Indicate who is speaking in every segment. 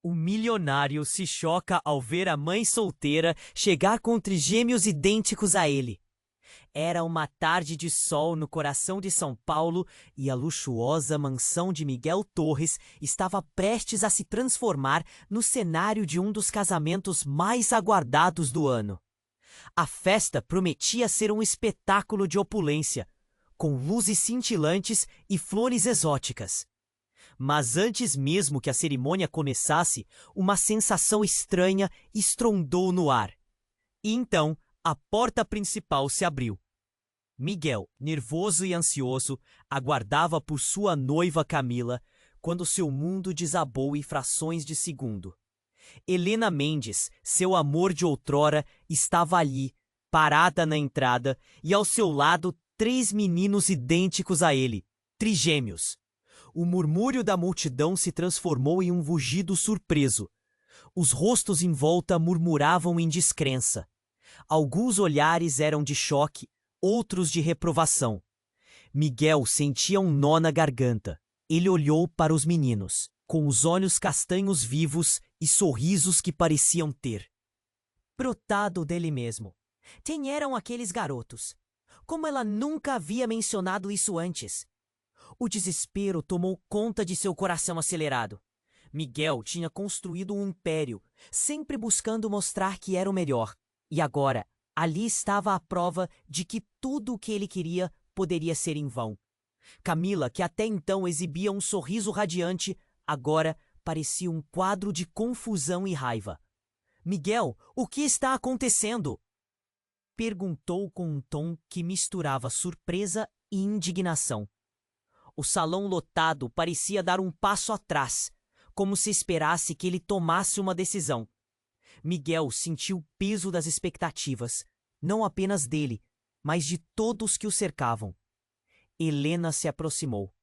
Speaker 1: O milionário se choca ao ver a mãe solteira chegar com trigêmeos idênticos a ele. Era uma tarde de sol no coração de São Paulo e a luxuosa mansão de Miguel Torres estava prestes a se transformar no cenário de um dos casamentos mais aguardados do ano. A festa prometia ser um espetáculo de opulência, com luzes cintilantes e flores exóticas. Mas antes mesmo que a cerimônia começasse, uma sensação estranha estrondou no ar. E então, a porta principal se abriu. Miguel, nervoso e ansioso, aguardava por sua noiva Camila, quando seu mundo desabou em frações de segundo. Helena Mendes, seu amor de outrora, estava ali, parada na entrada, e ao seu lado 3 meninos idênticos a ele, trigêmeos. O murmúrio da multidão se transformou em um rugido surpreso. Os rostos em volta murmuravam em descrença. Alguns olhares eram de choque, outros de reprovação. Miguel sentia um nó na garganta. Ele olhou para os meninos, com os olhos castanhos vivos e sorrisos que pareciam ter brotado dele mesmo. Quem eram aqueles garotos? Como ela nunca havia mencionado isso antes? O desespero tomou conta de seu coração acelerado. Miguel tinha construído um império, sempre buscando mostrar que era o melhor. E agora, ali estava a prova de que tudo o que ele queria poderia ser em vão. Camila, que até então exibia um sorriso radiante, agora parecia um quadro de confusão e raiva. Miguel, o que está acontecendo? Perguntou com um tom que misturava surpresa e indignação. O salão lotado parecia dar um passo atrás, como se esperasse que ele tomasse uma decisão. Miguel sentiu o peso das expectativas, não apenas dele, mas de todos que o cercavam. Helena se aproximou.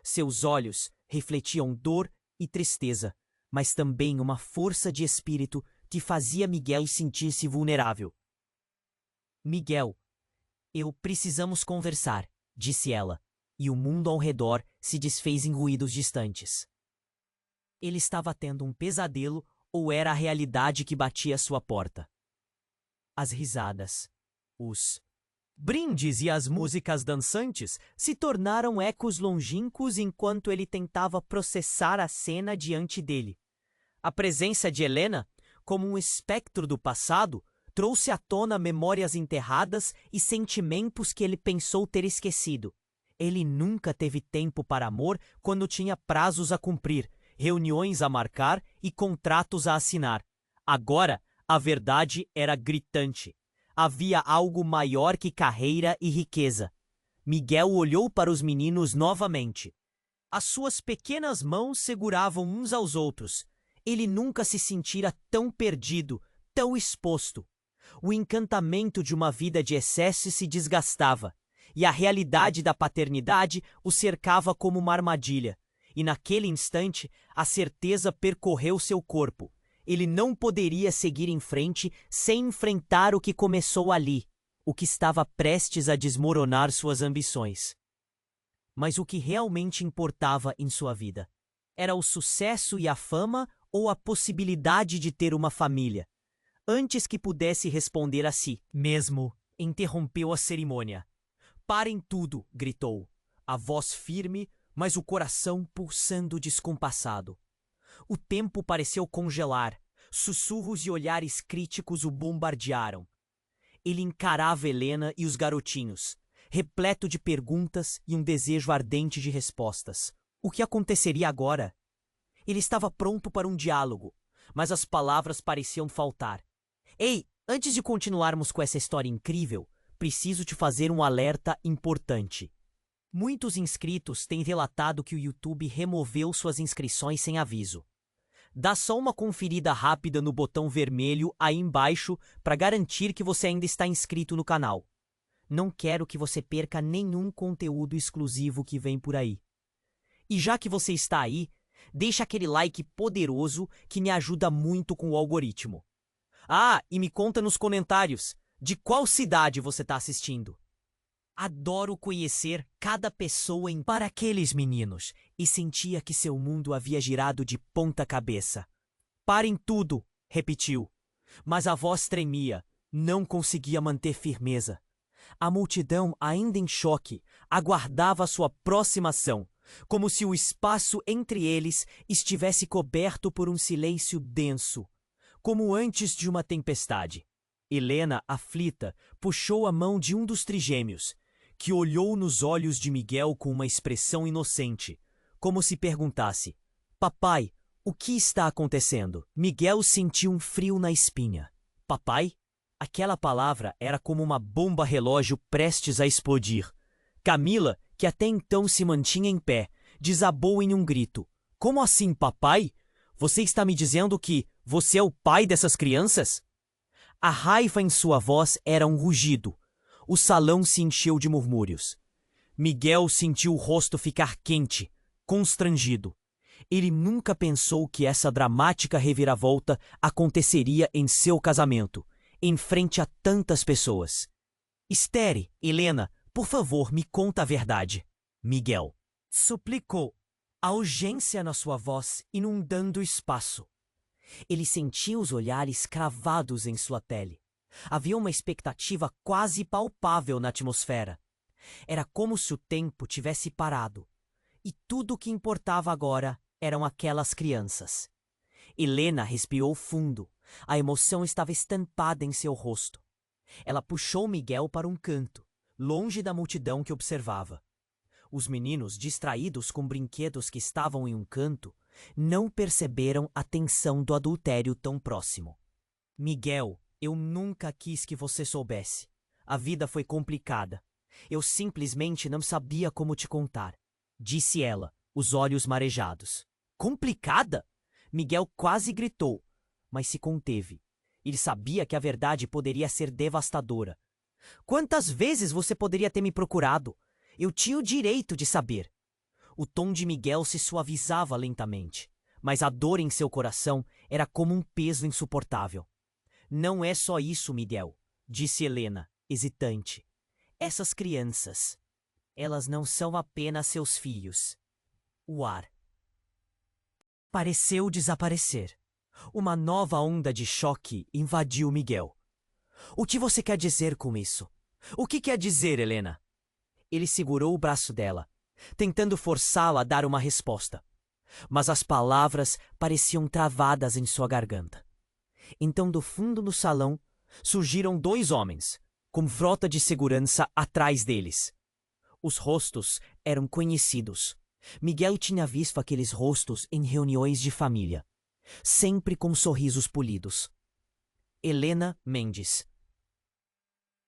Speaker 1: Seus olhos refletiam dor e tristeza, mas também uma força de espírito que fazia Miguel sentir-se vulnerável. Miguel, precisamos conversar, disse ela, e o mundo ao redor se desfez em ruídos distantes. Ele estava tendo um pesadelo ou era a realidade que batia à sua porta? As risadas, os brindes e as músicas dançantes se tornaram ecos longínquos enquanto ele tentava processar a cena diante dele. A presença de Helena, como um espectro do passado, trouxe à tona memórias enterradas e sentimentos que ele pensou ter esquecido. Ele nunca teve tempo para amor quando tinha prazos a cumprir, reuniões a marcar e contratos a assinar. Agora, a verdade era gritante. Havia algo maior que carreira e riqueza. Miguel olhou para os meninos novamente. As suas pequenas mãos seguravam uns aos outros. Ele nunca se sentira tão perdido, tão exposto. O encantamento de uma vida de excesso se desgastava, e a realidade da paternidade o cercava como uma armadilha. E naquele instante, a certeza percorreu seu corpo. Ele não poderia seguir em frente sem enfrentar o que começou ali, o que estava prestes a desmoronar suas ambições. Mas o que realmente importava em sua vida? Era o sucesso e a fama ou a possibilidade de ter uma família? Antes que pudesse responder a si mesmo, interrompeu a cerimônia. Parem tudo, gritou, a voz firme, mas o coração pulsando descompassado. O tempo pareceu congelar, sussurros e olhares críticos o bombardearam. Ele encarava Helena e os garotinhos, repleto de perguntas e um desejo ardente de respostas. O que aconteceria agora? Ele estava pronto para um diálogo, mas as palavras pareciam faltar. Ei, antes de continuarmos com essa história incrível, preciso te fazer um alerta importante. Muitos inscritos têm relatado que o YouTube removeu suas inscrições sem aviso. Dá só uma conferida rápida no botão vermelho aí embaixo para garantir que você ainda está inscrito no canal. Não quero que você perca nenhum conteúdo exclusivo que vem por aí. E já que você está aí, deixa aquele like poderoso que me ajuda muito com o algoritmo. Ah, e me conta nos comentários de qual cidade você está assistindo. Adoro conhecer cada pessoa para aqueles meninos e sentia que seu mundo havia girado de ponta cabeça. Parem tudo, repetiu. Mas a voz tremia, não conseguia manter firmeza. A multidão, ainda em choque, aguardava sua próxima ação, como se o espaço entre eles estivesse coberto por um silêncio denso, como antes de uma tempestade. Helena, aflita, puxou a mão de um dos trigêmeos, que olhou nos olhos de Miguel com uma expressão inocente, como se perguntasse: Papai, o que está acontecendo? Miguel sentiu um frio na espinha. Papai? Aquela palavra era como uma bomba relógio prestes a explodir. Camila, que até então se mantinha em pé, desabou em um grito. Como assim, papai? Você está me dizendo que você é o pai dessas crianças? A raiva em sua voz era um rugido. O salão se encheu de murmúrios. Miguel sentiu o rosto ficar quente, constrangido. Ele nunca pensou que essa dramática reviravolta aconteceria em seu casamento, em frente a tantas pessoas. Estere, Helena, por favor, me conta a verdade. Miguel suplicou, a urgência na sua voz inundando o espaço. Ele sentia os olhares cravados em sua pele. Havia uma expectativa quase palpável na atmosfera. Era como se o tempo tivesse parado. E tudo o que importava agora eram aquelas crianças. Helena respirou fundo. A emoção estava estampada em seu rosto. Ela puxou Miguel para um canto, longe da multidão que observava. Os meninos, distraídos com brinquedos que estavam em um canto, não perceberam a tensão do adultério tão próximo. Miguel, eu nunca quis que você soubesse. A vida foi complicada. Eu simplesmente não sabia como te contar, disse ela, os olhos marejados. Complicada? Miguel quase gritou, mas se conteve. Ele sabia que a verdade poderia ser devastadora. Quantas vezes você poderia ter me procurado? Eu tinha o direito de saber. O tom de Miguel se suavizava lentamente, mas a dor em seu coração era como um peso insuportável. Não é só isso, Miguel, disse Helena, hesitante. Essas crianças, elas não são apenas seus filhos. O ar pareceu desaparecer. Uma nova onda de choque invadiu Miguel. O que você quer dizer com isso? O que quer dizer, Helena? Ele segurou o braço dela, tentando forçá-la a dar uma resposta. Mas as palavras pareciam travadas em sua garganta. Então, do fundo do salão, surgiram dois homens, com frota de segurança atrás deles. Os rostos eram conhecidos. Miguel tinha visto aqueles rostos em reuniões de família, sempre com sorrisos polidos. Helena Mendes.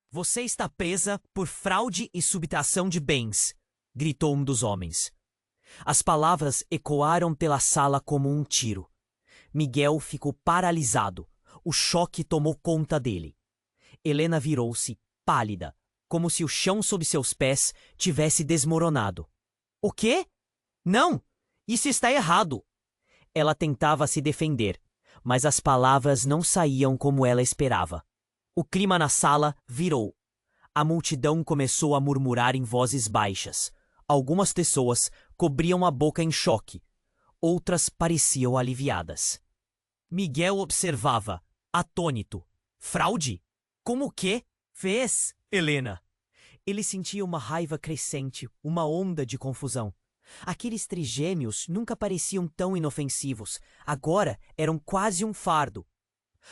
Speaker 1: Você está presa por fraude e subtração de bens, gritou um dos homens. As palavras ecoaram pela sala como um tiro. Miguel ficou paralisado. O choque tomou conta dele. Helena virou-se, pálida, como se o chão sob seus pés tivesse desmoronado. O quê? Não! Isso está errado! Ela tentava se defender, mas as palavras não saíam como ela esperava. O clima na sala virou. A multidão começou a murmurar em vozes baixas. Algumas pessoas cobriam a boca em choque. Outras pareciam aliviadas. Miguel observava, atônito. Fraude? Como o quê? Fez, Helena? Ele sentia uma raiva crescente, uma onda de confusão. Aqueles trigêmeos nunca pareciam tão inofensivos. Agora eram quase um fardo.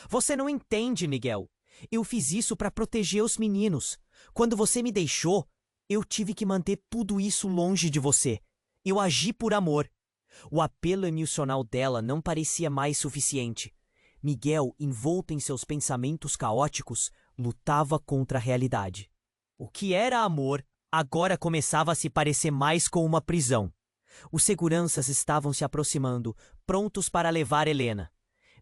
Speaker 1: Você não entende, Miguel. Eu fiz isso para proteger os meninos. Quando você me deixou, eu tive que manter tudo isso longe de você. Eu agi por amor. O apelo emocional dela não parecia mais suficiente. Miguel, envolto em seus pensamentos caóticos, lutava contra a realidade. O que era amor agora começava a se parecer mais com uma prisão. Os seguranças estavam se aproximando, prontos para levar Helena.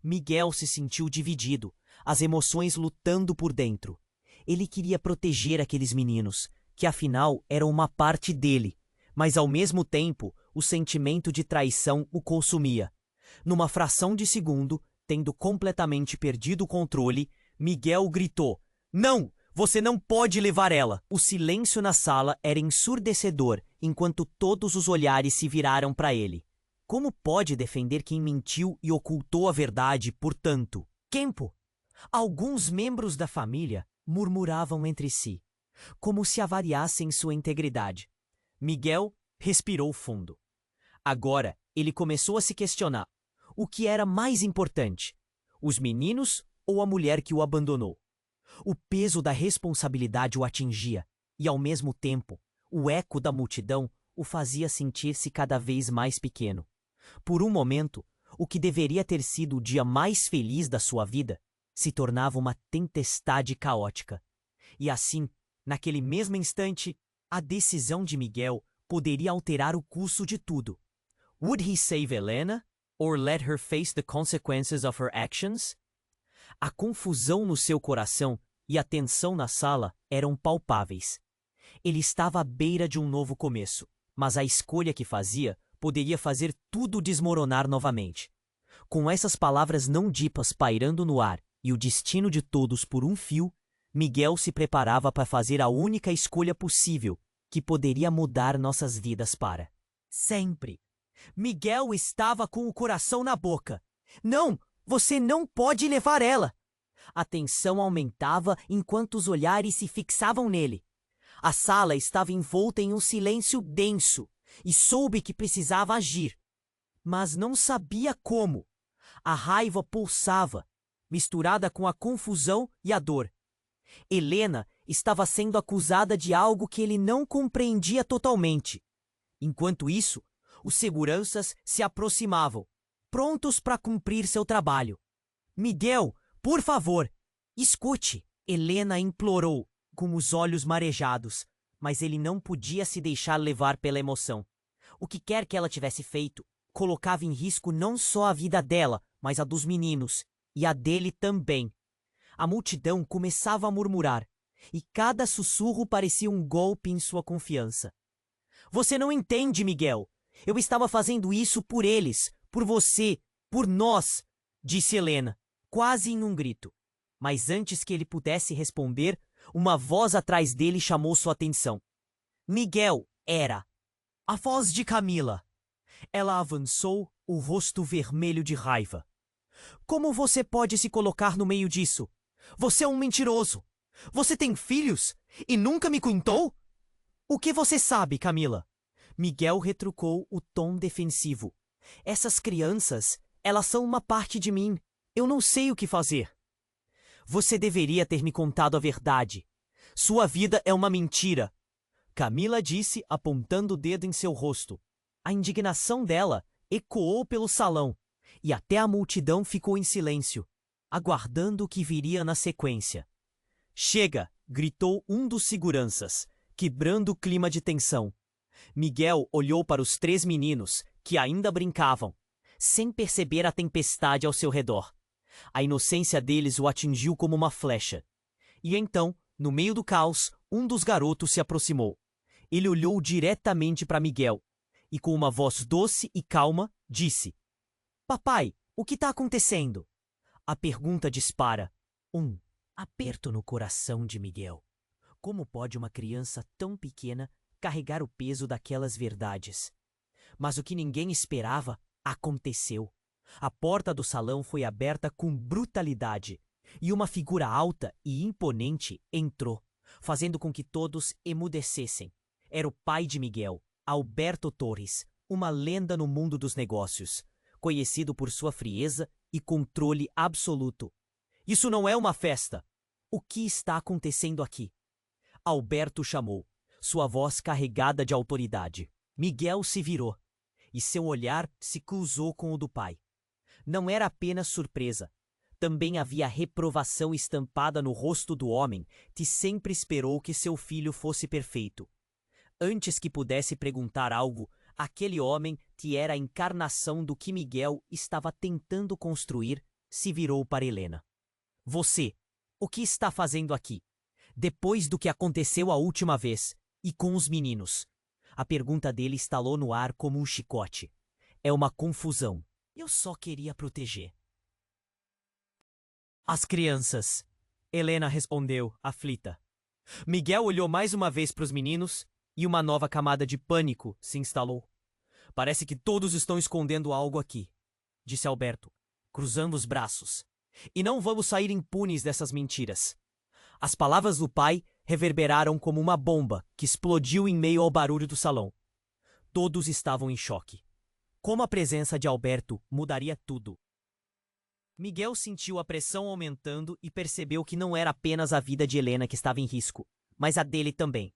Speaker 1: Miguel se sentiu dividido, as emoções lutando por dentro. Ele queria proteger aqueles meninos, que afinal eram uma parte dele, mas ao mesmo tempo o sentimento de traição o consumia. Numa fração de segundo, tendo completamente perdido o controle, Miguel gritou: "Não! Você não pode levar ela!" O silêncio na sala era ensurdecedor, enquanto todos os olhares se viraram para ele. Como pode defender quem mentiu e ocultou a verdade por tanto tempo? Alguns membros da família murmuravam entre si, como se avaliassem sua integridade. Miguel respirou fundo. Agora, ele começou a se questionar. O que era mais importante? Os meninos ou a mulher que o abandonou? O peso da responsabilidade o atingia, e ao mesmo tempo, o eco da multidão o fazia sentir-se cada vez mais pequeno. Por um momento, o que deveria ter sido o dia mais feliz da sua vida se tornava uma tempestade caótica. E assim, naquele mesmo instante, a decisão de Miguel poderia alterar o curso de tudo. Would he save Helena, or let her face the consequences of her actions? A confusão no seu coração e a tensão na sala eram palpáveis. Ele estava à beira de um novo começo, mas a escolha que fazia poderia fazer tudo desmoronar novamente. Com essas palavras não ditas pairando no ar e o destino de todos por um fio, Miguel se preparava para fazer a única escolha possível que poderia mudar nossas vidas para sempre. Miguel estava com o coração na boca. Não, você não pode levar ela! A tensão aumentava enquanto os olhares se fixavam nele. A sala estava envolta em um silêncio denso e soube que precisava agir, mas não sabia como. A raiva pulsava, misturada com a confusão e a dor. Helena estava sendo acusada de algo que ele não compreendia totalmente. Enquanto isso, os seguranças se aproximavam, prontos para cumprir seu trabalho. Miguel, por favor, escute, Helena implorou, com os olhos marejados, mas ele não podia se deixar levar pela emoção. O que quer que ela tivesse feito, colocava em risco não só a vida dela, mas a dos meninos, e a dele também. A multidão começava a murmurar, e cada sussurro parecia um golpe em sua confiança. Você não entende, Miguel. Eu estava fazendo isso por eles, por você, por nós, disse Helena, quase em um grito. Mas antes que ele pudesse responder, uma voz atrás dele chamou sua atenção. Miguel era a voz de Camila. Ela avançou, o rosto vermelho de raiva. Como você pode se colocar no meio disso? Você é um mentiroso. Você tem filhos e nunca me contou? O que você sabe, Camila? Miguel retrucou o tom defensivo. Essas crianças, elas são uma parte de mim. Eu não sei o que fazer. Você deveria ter me contado a verdade. Sua vida é uma mentira. Camila disse, apontando o dedo em seu rosto. A indignação dela ecoou pelo salão, e até a multidão ficou em silêncio, aguardando o que viria na sequência. Chega! Gritou um dos seguranças, quebrando o clima de tensão. Miguel olhou para os 3 meninos, que ainda brincavam, sem perceber a tempestade ao seu redor. A inocência deles o atingiu como uma flecha. E então, no meio do caos, um dos garotos se aproximou. Ele olhou diretamente para Miguel e, com uma voz doce e calma, disse: Papai, o que está acontecendo? A pergunta dispara um aperto no coração de Miguel. Como pode uma criança tão pequena carregar o peso daquelas verdades? Mas o que ninguém esperava aconteceu. A porta do salão foi aberta com brutalidade e uma figura alta e imponente entrou, fazendo com que todos emudecessem. Era o pai de Miguel, Alberto Torres, uma lenda no mundo dos negócios, conhecido por sua frieza e controle absoluto. Isso não é uma festa. O que está acontecendo aqui? Alberto chamou, sua voz carregada de autoridade. Miguel se virou, e seu olhar se cruzou com o do pai. Não era apenas surpresa. Também havia reprovação estampada no rosto do homem que sempre esperou que seu filho fosse perfeito. Antes que pudesse perguntar algo, aquele homem, que era a encarnação do que Miguel estava tentando construir, se virou para Helena. Você, o que está fazendo aqui? Depois do que aconteceu a última vez, e com os meninos? A pergunta dele estalou no ar como um chicote. É uma confusão. Eu só queria proteger as crianças. Helena respondeu, aflita. Miguel olhou mais uma vez para os meninos e uma nova camada de pânico se instalou. Parece que todos estão escondendo algo aqui, disse Alberto, cruzando os braços. E não vamos sair impunes dessas mentiras. As palavras do pai reverberaram como uma bomba que explodiu em meio ao barulho do salão. Todos estavam em choque. Como a presença de Alberto mudaria tudo. Miguel sentiu a pressão aumentando e percebeu que não era apenas a vida de Helena que estava em risco, mas a dele também.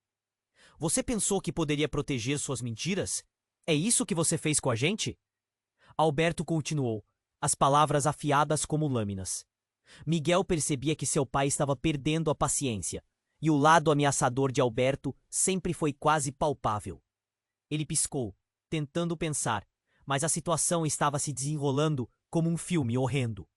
Speaker 1: Você pensou que poderia proteger suas mentiras? É isso que você fez com a gente? Alberto continuou, as palavras afiadas como lâminas. Miguel percebia que seu pai estava perdendo a paciência, e o lado ameaçador de Alberto sempre foi quase palpável. Ele piscou, tentando pensar, mas a situação estava se desenrolando como um filme horrendo.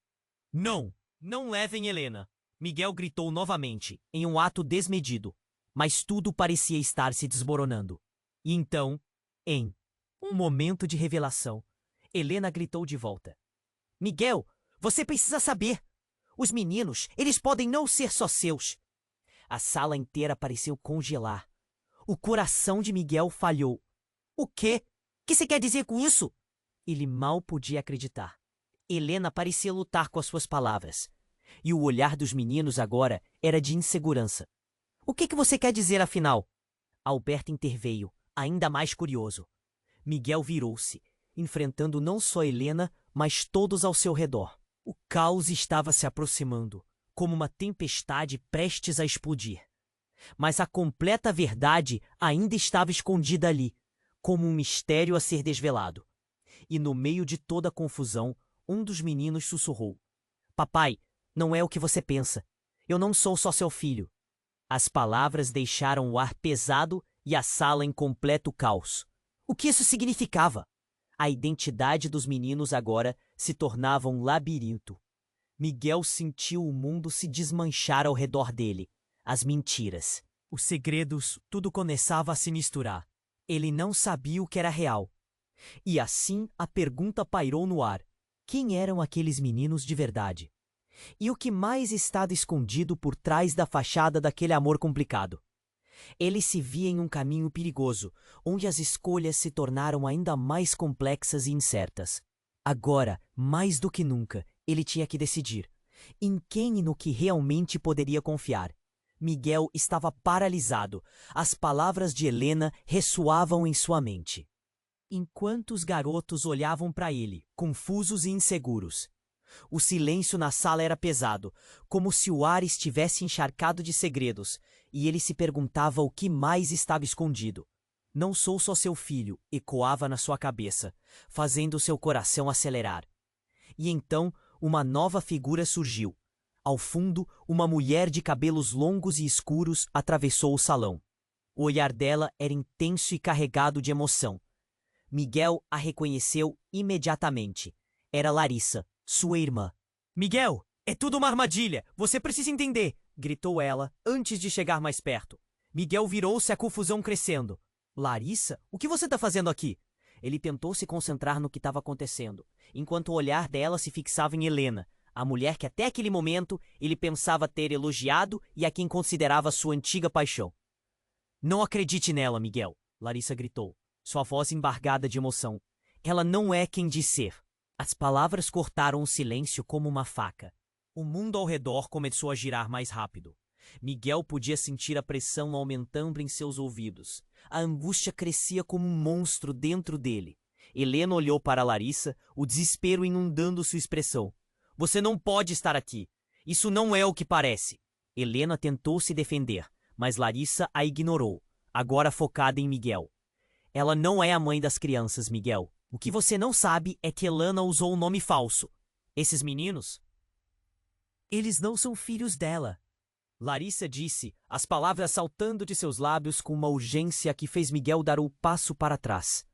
Speaker 1: Não! Não levem Helena! Miguel gritou novamente, em um ato desmedido, mas tudo parecia estar se desmoronando. E então, em um momento de revelação, Helena gritou de volta. Miguel, você precisa saber! Os meninos, eles podem não ser só seus! A sala inteira pareceu congelar. O coração de Miguel falhou. O quê? O que você quer dizer com isso? Ele mal podia acreditar. Helena parecia lutar com as suas palavras. E o olhar dos meninos agora era de insegurança. O que você quer dizer, afinal? Alberto interveio, ainda mais curioso. Miguel virou-se, enfrentando não só Helena, mas todos ao seu redor. O caos estava se aproximando, como uma tempestade prestes a explodir. Mas a completa verdade ainda estava escondida ali, como um mistério a ser desvelado. E no meio de toda a confusão, um dos meninos sussurrou. Papai, não é o que você pensa. Eu não sou só seu filho. As palavras deixaram o ar pesado e a sala em completo caos. O que isso significava? A identidade dos meninos agora se tornava um labirinto. Miguel sentiu o mundo se desmanchar ao redor dele. As mentiras, os segredos, tudo começava a se misturar. Ele não sabia o que era real. E assim a pergunta pairou no ar. Quem eram aqueles meninos de verdade? E o que mais estava escondido por trás da fachada daquele amor complicado? Ele se via em um caminho perigoso, onde as escolhas se tornaram ainda mais complexas e incertas. Agora, mais do que nunca, ele tinha que decidir. Em quem e no que realmente poderia confiar? Miguel estava paralisado. As palavras de Helena ressoavam em sua mente. Enquanto os garotos olhavam para ele, confusos e inseguros. O silêncio na sala era pesado, como se o ar estivesse encharcado de segredos, e ele se perguntava o que mais estava escondido. Não sou só seu filho, ecoava na sua cabeça, fazendo seu coração acelerar. E então, uma nova figura surgiu. Ao fundo, uma mulher de cabelos longos e escuros atravessou o salão. O olhar dela era intenso e carregado de emoção. Miguel a reconheceu imediatamente. Era Larissa, sua irmã. Miguel, é tudo uma armadilha! Você precisa entender! Gritou ela, antes de chegar mais perto. Miguel virou-se, a confusão crescendo. Larissa, o que você está fazendo aqui? Ele tentou se concentrar no que estava acontecendo, enquanto o olhar dela se fixava em Helena, a mulher que até aquele momento ele pensava ter elogiado e a quem considerava sua antiga paixão. Não acredite nela, Miguel, Larissa gritou, sua voz embargada de emoção. Ela não é quem diz ser. As palavras cortaram o silêncio como uma faca. O mundo ao redor começou a girar mais rápido. Miguel podia sentir a pressão aumentando em seus ouvidos. A angústia crescia como um monstro dentro dele. Helena olhou para Larissa, o desespero inundando sua expressão. Você não pode estar aqui. Isso não é o que parece. Helena tentou se defender, mas Larissa a ignorou, agora focada em Miguel. Ela não é a mãe das crianças, Miguel. O que você não sabe é que Helena usou um nome falso. Esses meninos? Eles não são filhos dela. Larissa disse, as palavras saltando de seus lábios com uma urgência que fez Miguel dar o passo para trás.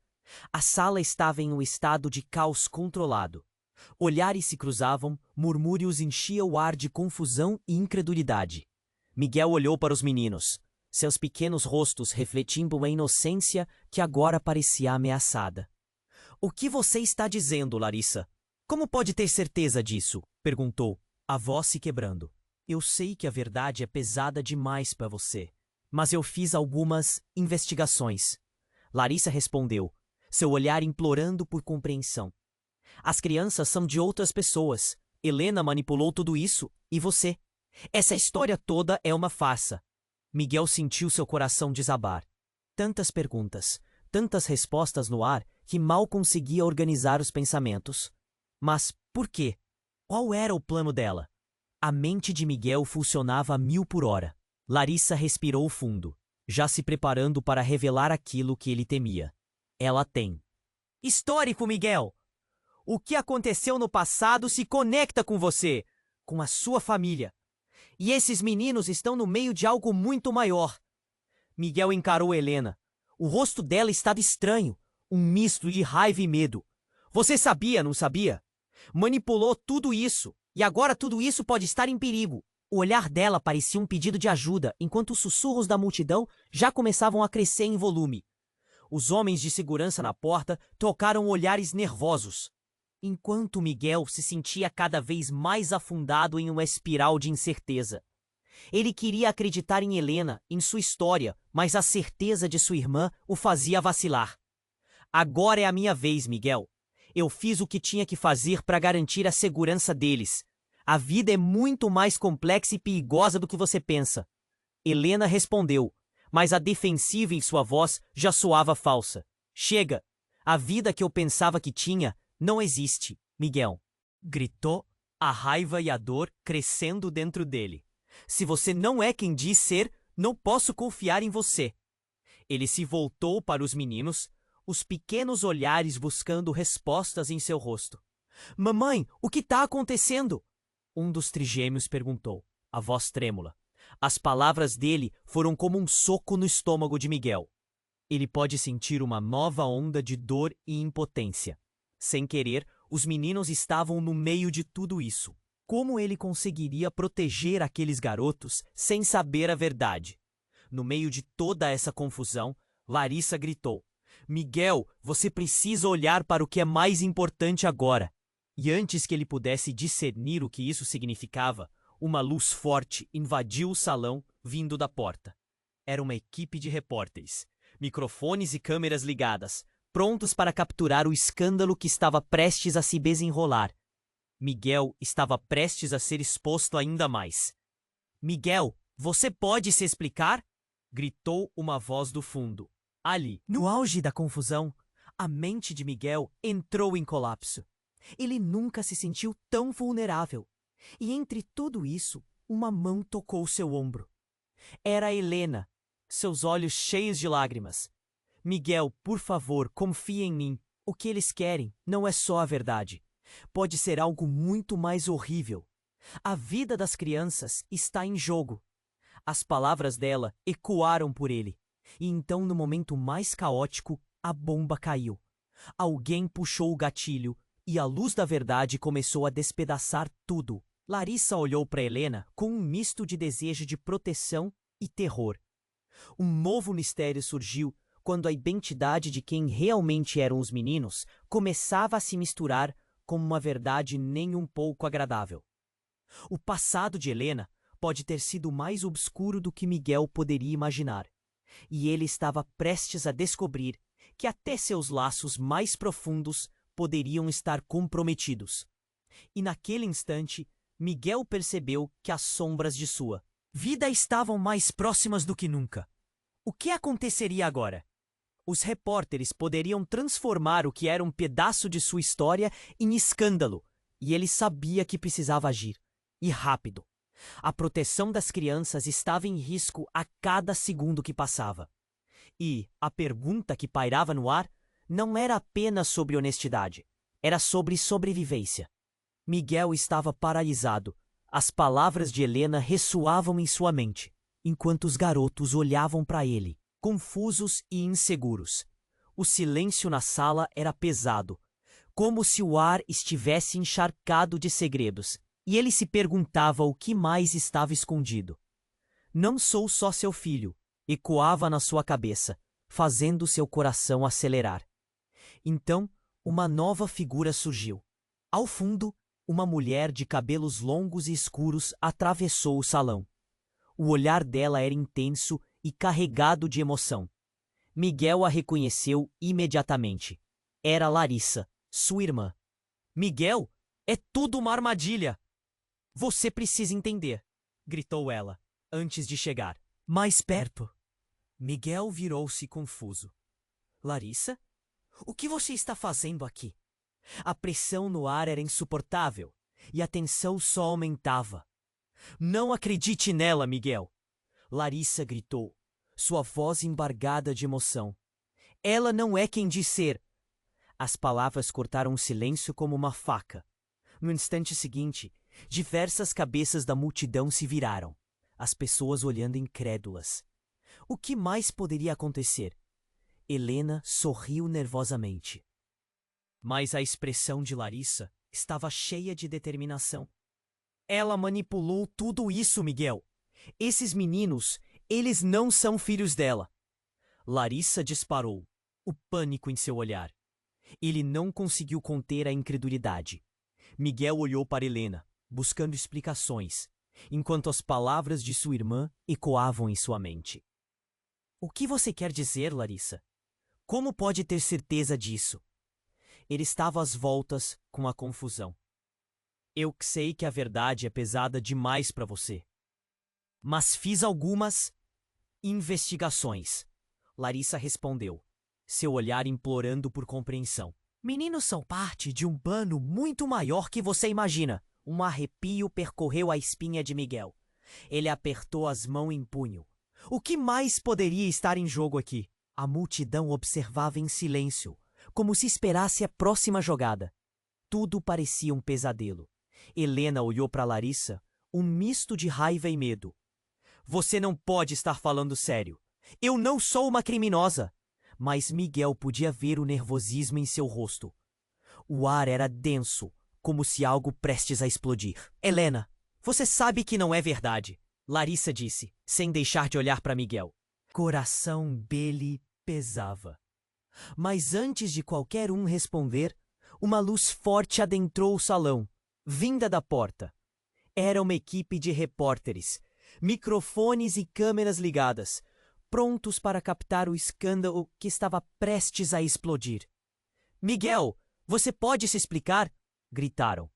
Speaker 1: A sala estava em um estado de caos controlado. Olhares se cruzavam, murmúrios enchiam o ar de confusão e incredulidade. Miguel olhou para os meninos, seus pequenos rostos refletindo uma inocência que agora parecia ameaçada. O que você está dizendo, Larissa? Como pode ter certeza disso? Perguntou, a voz se quebrando. Eu sei que a verdade é pesada demais para você, mas eu fiz algumas investigações. Larissa respondeu, seu olhar implorando por compreensão. As crianças são de outras pessoas. Helena manipulou tudo isso, e você? Essa história toda é uma farsa. Miguel sentiu seu coração desabar. Tantas perguntas, tantas respostas no ar que mal conseguia organizar os pensamentos. Mas por quê? Qual era o plano dela? A mente de Miguel funcionava a 1000 por hora. Larissa respirou fundo, já se preparando para revelar aquilo que ele temia. Ela tem. Histórico, Miguel! O que aconteceu no passado se conecta com você, com a sua família. E esses meninos estão no meio de algo muito maior. Miguel encarou Helena. O rosto dela estava estranho, um misto de raiva e medo. Você sabia, não sabia? Manipulou tudo isso, e agora tudo isso pode estar em perigo. O olhar dela parecia um pedido de ajuda, enquanto os sussurros da multidão já começavam a crescer em volume. Os homens de segurança na porta trocaram olhares nervosos, enquanto Miguel se sentia cada vez mais afundado em uma espiral de incerteza. Ele queria acreditar em Helena, em sua história, mas a certeza de sua irmã o fazia vacilar. Agora é a minha vez, Miguel. Eu fiz o que tinha que fazer para garantir a segurança deles. A vida é muito mais complexa e perigosa do que você pensa. Helena respondeu, mas a defensiva em sua voz já soava falsa. Chega! A vida que eu pensava que tinha não existe, Miguel. Gritou, a raiva e a dor crescendo dentro dele. Se você não é quem diz ser, não posso confiar em você. Ele se voltou para os meninos, os pequenos olhares buscando respostas em seu rosto. Mamãe, o que está acontecendo? Um dos trigêmeos perguntou, a voz trêmula. As palavras dele foram como um soco no estômago de Miguel. Ele pode sentir uma nova onda de dor e impotência. Sem querer, os meninos estavam no meio de tudo isso. Como ele conseguiria proteger aqueles garotos sem saber a verdade? No meio de toda essa confusão, Larissa gritou: Miguel, você precisa olhar para o que é mais importante agora. E antes que ele pudesse discernir o que isso significava, uma luz forte invadiu o salão, vindo da porta. Era uma equipe de repórteres, microfones e câmeras ligadas, prontos para capturar o escândalo que estava prestes a se desenrolar. Miguel estava prestes a ser exposto ainda mais. Miguel, você pode se explicar? Gritou uma voz do fundo. Ali, no auge da confusão, a mente de Miguel entrou em colapso. Ele nunca se sentiu tão vulnerável. E entre tudo isso, uma mão tocou seu ombro. Era Helena, seus olhos cheios de lágrimas. Miguel, por favor, confie em mim. O que eles querem não é só a verdade. Pode ser algo muito mais horrível. A vida das crianças está em jogo. As palavras dela ecoaram por ele. E então, no momento mais caótico, a bomba caiu. Alguém puxou o gatilho e a luz da verdade começou a despedaçar tudo. Larissa olhou para Helena com um misto de desejo de proteção e terror. Um novo mistério surgiu quando a identidade de quem realmente eram os meninos começava a se misturar com uma verdade nem um pouco agradável. O passado de Helena pode ter sido mais obscuro do que Miguel poderia imaginar, e ele estava prestes a descobrir que até seus laços mais profundos poderiam estar comprometidos. E naquele instante, Miguel percebeu que as sombras de sua vida estavam mais próximas do que nunca. O que aconteceria agora? Os repórteres poderiam transformar o que era um pedaço de sua história em escândalo, e ele sabia que precisava agir. E rápido. A proteção das crianças estava em risco a cada segundo que passava. E a pergunta que pairava no ar não era apenas sobre honestidade, era sobre sobrevivência. Miguel estava paralisado. As palavras de Helena ressoavam em sua mente, enquanto os garotos olhavam para ele, confusos e inseguros. O silêncio na sala era pesado, como se o ar estivesse encharcado de segredos, e ele se perguntava o que mais estava escondido. Não sou só seu filho, ecoava na sua cabeça, fazendo seu coração acelerar. Então, uma nova figura surgiu. Ao fundo, uma mulher de cabelos longos e escuros atravessou o salão. O olhar dela era intenso e carregado de emoção. Miguel a reconheceu imediatamente. Era Larissa, sua irmã. Miguel, é tudo uma armadilha. Você precisa entender, gritou ela, antes de chegar mais perto. Miguel virou-se confuso. Larissa? O que você está fazendo aqui? A pressão no ar era insuportável e a tensão só aumentava. Não acredite nela, Miguel! Larissa gritou, sua voz embargada de emoção. Ela não é quem diz ser. As palavras cortaram o silêncio como uma faca. No instante seguinte, diversas cabeças da multidão se viraram, as pessoas olhando incrédulas. O que mais poderia acontecer? Helena sorriu nervosamente. Mas a expressão de Larissa estava cheia de determinação. Ela manipulou tudo isso, Miguel. Esses meninos, eles não são filhos dela. Larissa disparou, o pânico em seu olhar. Ele não conseguiu conter a incredulidade. Miguel olhou para Helena, buscando explicações, enquanto as palavras de sua irmã ecoavam em sua mente. O que você quer dizer, Larissa? Como pode ter certeza disso? Ele estava às voltas com a confusão. Eu sei que a verdade é pesada demais para você. Mas fiz algumas investigações. Larissa respondeu, seu olhar implorando por compreensão. Meninos são parte de um plano muito maior que você imagina. Um arrepio percorreu a espinha de Miguel. Ele apertou as mãos em punho. O que mais poderia estar em jogo aqui? A multidão observava em silêncio, como se esperasse a próxima jogada. Tudo parecia um pesadelo. Helena olhou para Larissa, um misto de raiva e medo. Você não pode estar falando sério. Eu não sou uma criminosa. Mas Miguel podia ver o nervosismo em seu rosto. O ar era denso, como se algo prestes a explodir. Helena, você sabe que não é verdade, Larissa disse, sem deixar de olhar para Miguel. Coração dele pesava. Mas antes de qualquer um responder, uma luz forte adentrou o salão, vinda da porta. Era uma equipe de repórteres, microfones e câmeras ligadas, prontos para captar o escândalo que estava prestes a explodir. Miguel, você pode se explicar? Gritaram.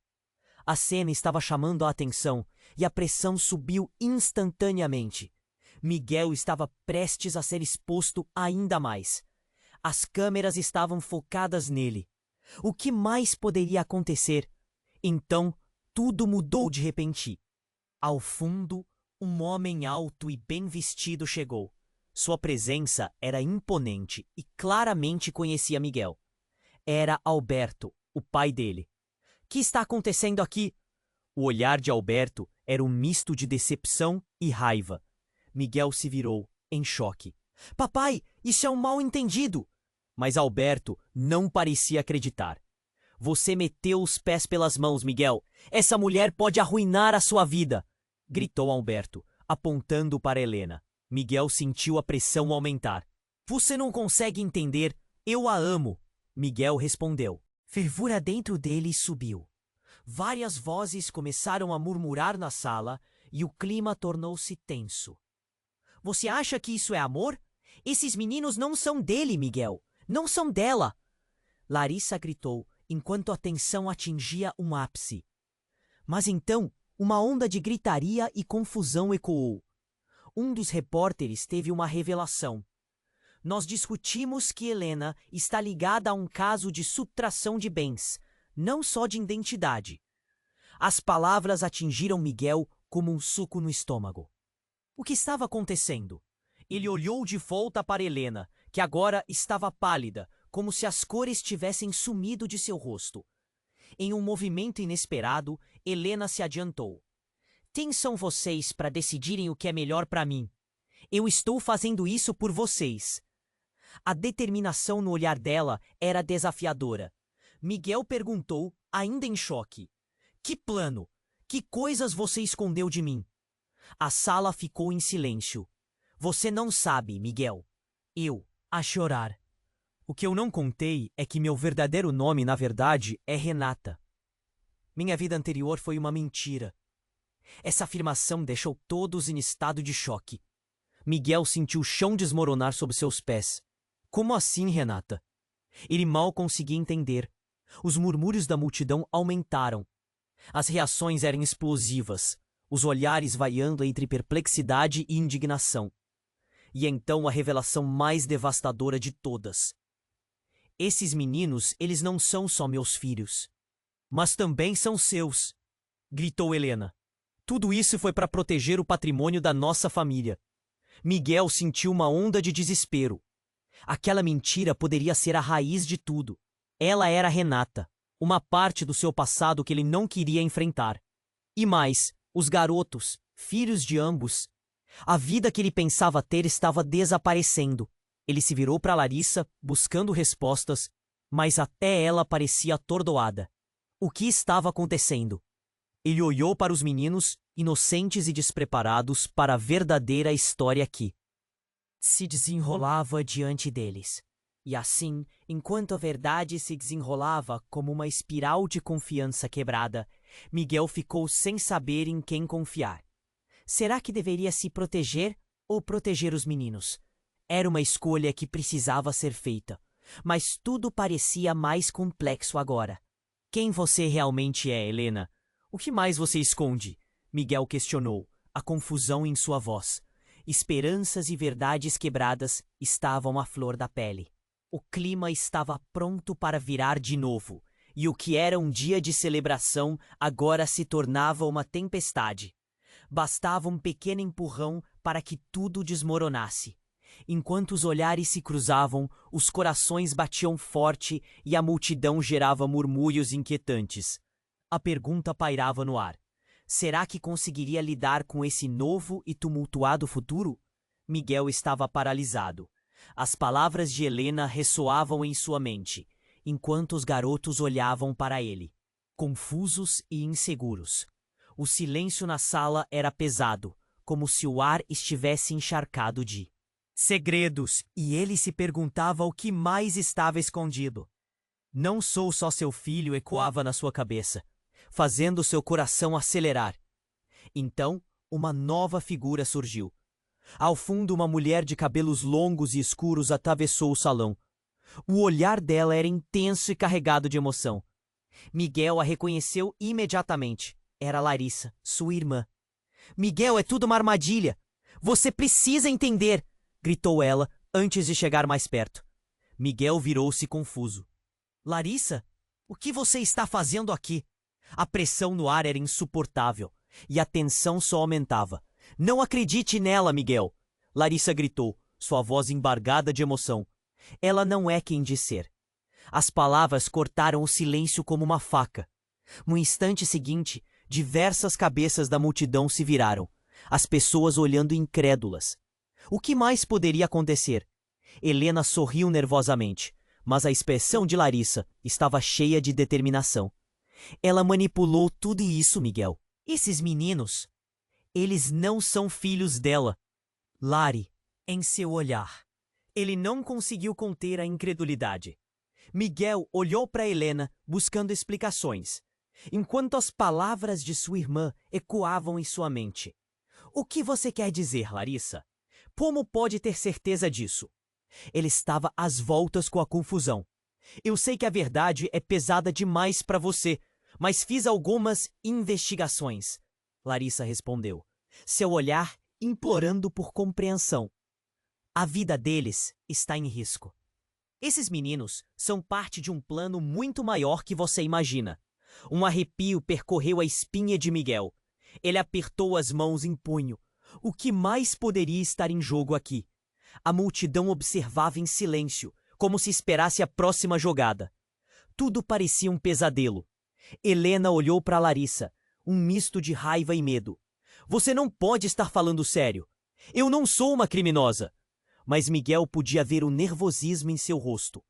Speaker 1: A cena estava chamando a atenção e a pressão subiu instantaneamente. Miguel estava prestes a ser exposto ainda mais. As câmeras estavam focadas nele. O que mais poderia acontecer? Então, tudo mudou de repente. Ao fundo, um homem alto e bem vestido chegou. Sua presença era imponente e claramente conhecia Miguel. Era Alberto, o pai dele. O que está acontecendo aqui? O olhar de Alberto era um misto de decepção e raiva. Miguel se virou, em choque. Papai, isso é um mal-entendido! Mas Alberto não parecia acreditar. Você meteu os pés pelas mãos, Miguel. Essa mulher pode arruinar a sua vida! Gritou Alberto, apontando para Helena. Miguel sentiu a pressão aumentar. Você não consegue entender. Eu a amo. Miguel respondeu. Fervura dentro dele subiu. Várias vozes começaram a murmurar na sala e o clima tornou-se tenso. Você acha que isso é amor? Esses meninos não são dele, Miguel. Não são dela. Larissa gritou, enquanto a tensão atingia um ápice. Mas então, uma onda de gritaria e confusão ecoou. Um dos repórteres teve uma revelação. Nós discutimos que Helena está ligada a um caso de subtração de bens, não só de identidade. As palavras atingiram Miguel como um soco no estômago. O que estava acontecendo? Ele olhou de volta para Helena, que agora estava pálida, como se as cores tivessem sumido de seu rosto. Em um movimento inesperado, Helena se adiantou. Quem são vocês para decidirem o que é melhor para mim? Eu estou fazendo isso por vocês. A determinação no olhar dela era desafiadora. Miguel perguntou, ainda em choque. Que plano? Que coisas você escondeu de mim? A sala ficou em silêncio. Você não sabe, Miguel. Eu, a chorar. O que eu não contei é que meu verdadeiro nome, na verdade, é Renata. Minha vida anterior foi uma mentira. Essa afirmação deixou todos em estado de choque. Miguel sentiu o chão desmoronar sob seus pés. Como assim, Renata? Ele mal conseguia entender. Os murmúrios da multidão aumentaram. As reações eram explosivas, os olhares vaiando entre perplexidade e indignação. E então a revelação mais devastadora de todas. Esses meninos, eles não são só meus filhos, mas também são seus, gritou Helena. Tudo isso foi para proteger o patrimônio da nossa família. Miguel sentiu uma onda de desespero. Aquela mentira poderia ser a raiz de tudo. Ela era Renata, uma parte do seu passado que ele não queria enfrentar. E mais, os garotos, filhos de ambos. A vida que ele pensava ter estava desaparecendo. Ele se virou para Larissa, buscando respostas, mas até ela parecia atordoada. O que estava acontecendo? Ele olhou para os meninos, inocentes e despreparados para a verdadeira história que se desenrolava diante deles. E assim, enquanto a verdade se desenrolava como uma espiral de confiança quebrada, Miguel ficou sem saber em quem confiar. Será que deveria se proteger ou proteger os meninos? Era uma escolha que precisava ser feita, mas tudo parecia mais complexo agora. Quem você realmente é, Helena? O que mais você esconde? Miguel questionou, a confusão em sua voz. Esperanças e verdades quebradas estavam à flor da pele. O clima estava pronto para virar de novo, e o que era um dia de celebração agora se tornava uma tempestade. Bastava um pequeno empurrão para que tudo desmoronasse. Enquanto os olhares se cruzavam, os corações batiam forte e a multidão gerava murmúrios inquietantes. A pergunta pairava no ar. Será que conseguiria lidar com esse novo e tumultuado futuro? Miguel estava paralisado. As palavras de Helena ressoavam em sua mente, enquanto os garotos olhavam para ele, confusos e inseguros. O silêncio na sala era pesado, como se o ar estivesse encharcado de segredos, e ele se perguntava o que mais estava escondido. Não sou só seu filho, ecoava na sua cabeça, fazendo seu coração acelerar. Então, uma nova figura surgiu. Ao fundo, uma mulher de cabelos longos e escuros atravessou o salão. O olhar dela era intenso e carregado de emoção. Miguel a reconheceu imediatamente. Era Larissa, sua irmã. Miguel, é tudo uma armadilha. Você precisa entender, gritou ela antes de chegar mais perto. Miguel virou-se confuso. Larissa, o que você está fazendo aqui? A pressão no ar era insuportável e a tensão só aumentava. Não acredite nela, Miguel! Larissa gritou, sua voz embargada de emoção. Ela não é quem diz ser. As palavras cortaram o silêncio como uma faca. No instante seguinte, diversas cabeças da multidão se viraram, as pessoas olhando incrédulas. O que mais poderia acontecer? Helena sorriu nervosamente, mas a expressão de Larissa estava cheia de determinação. Ela manipulou tudo isso, Miguel. Esses meninos, eles não são filhos dela. Lari, em seu olhar. Ele não conseguiu conter a incredulidade. Miguel olhou para Helena, buscando explicações, enquanto as palavras de sua irmã ecoavam em sua mente. O que você quer dizer, Larissa? Como pode ter certeza disso? Ele estava às voltas com a confusão. Eu sei que a verdade é pesada demais para você, mas fiz algumas investigações. Larissa respondeu, seu olhar implorando por compreensão. A vida deles está em risco. Esses meninos são parte de um plano muito maior que você imagina. Um arrepio percorreu a espinha de Miguel. Ele apertou as mãos em punho. O que mais poderia estar em jogo aqui? A multidão observava em silêncio, como se esperasse a próxima jogada. Tudo parecia um pesadelo. Helena olhou para Larissa, um misto de raiva e medo. Você não pode estar falando sério. Eu não sou uma criminosa. Mas Miguel podia ver o nervosismo em seu rosto.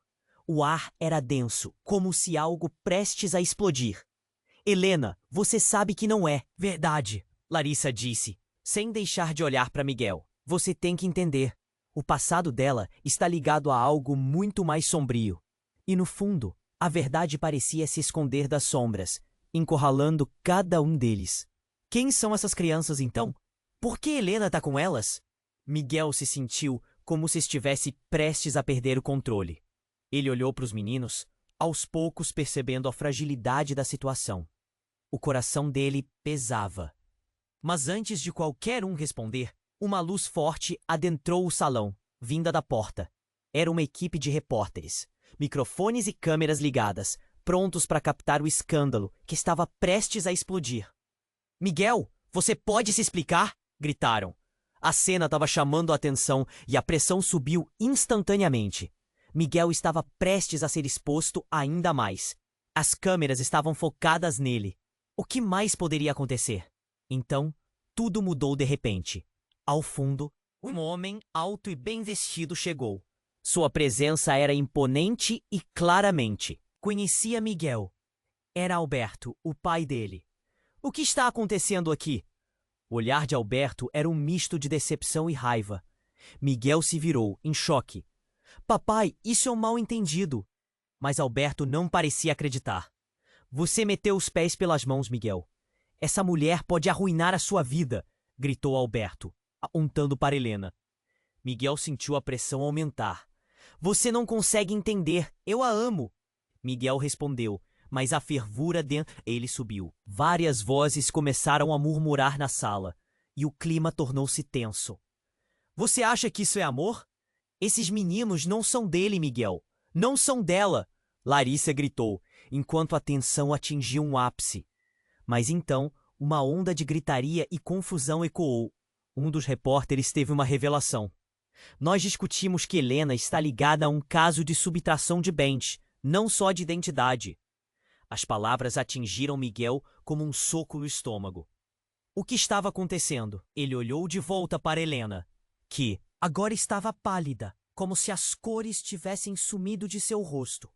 Speaker 1: O ar era denso, como se algo prestes a explodir. Helena, você sabe que não é verdade, Larissa disse, sem deixar de olhar para Miguel. Você tem que entender. O passado dela está ligado a algo muito mais sombrio. E no fundo, a verdade parecia se esconder das sombras, encurralando cada um deles. Quem são essas crianças então? Por que Helena está com elas? Miguel se sentiu como se estivesse prestes a perder o controle. Ele olhou para os meninos, aos poucos percebendo a fragilidade da situação. O coração dele pesava. Mas antes de qualquer um responder, uma luz forte adentrou o salão, vinda da porta. Era uma equipe de repórteres, microfones e câmeras ligadas, prontos para captar o escândalo que estava prestes a explodir. "Miguel, você pode se explicar?" gritaram. A cena estava chamando a atenção e a pressão subiu instantaneamente. Miguel estava prestes a ser exposto ainda mais. As câmeras estavam focadas nele. O que mais poderia acontecer? Então, tudo mudou de repente. Ao fundo, um homem alto e bem vestido chegou. Sua presença era imponente e claramente conhecia Miguel. Era Alberto, o pai dele. "O que está acontecendo aqui?" O olhar de Alberto era um misto de decepção e raiva. Miguel se virou, em choque. "Papai, isso é um mal-entendido." Mas Alberto não parecia acreditar. "Você meteu os pés pelas mãos, Miguel. Essa mulher pode arruinar a sua vida", gritou Alberto, apontando para Helena. Miguel sentiu a pressão aumentar. "Você não consegue entender. Eu a amo." Miguel respondeu, mas a fervura dentro dele subiu. Várias vozes começaram a murmurar na sala, e o clima tornou-se tenso. "Você acha que isso é amor? Esses meninos não são dele, Miguel. Não são dela!" Larissa gritou, enquanto a tensão atingiu um ápice. Mas então, uma onda de gritaria e confusão ecoou. Um dos repórteres teve uma revelação. "Nós discutimos que Helena está ligada a um caso de subtração de bens, não só de identidade." As palavras atingiram Miguel como um soco no estômago. O que estava acontecendo? Ele olhou de volta para Helena, que agora estava pálida, como se as cores tivessem sumido de seu rosto.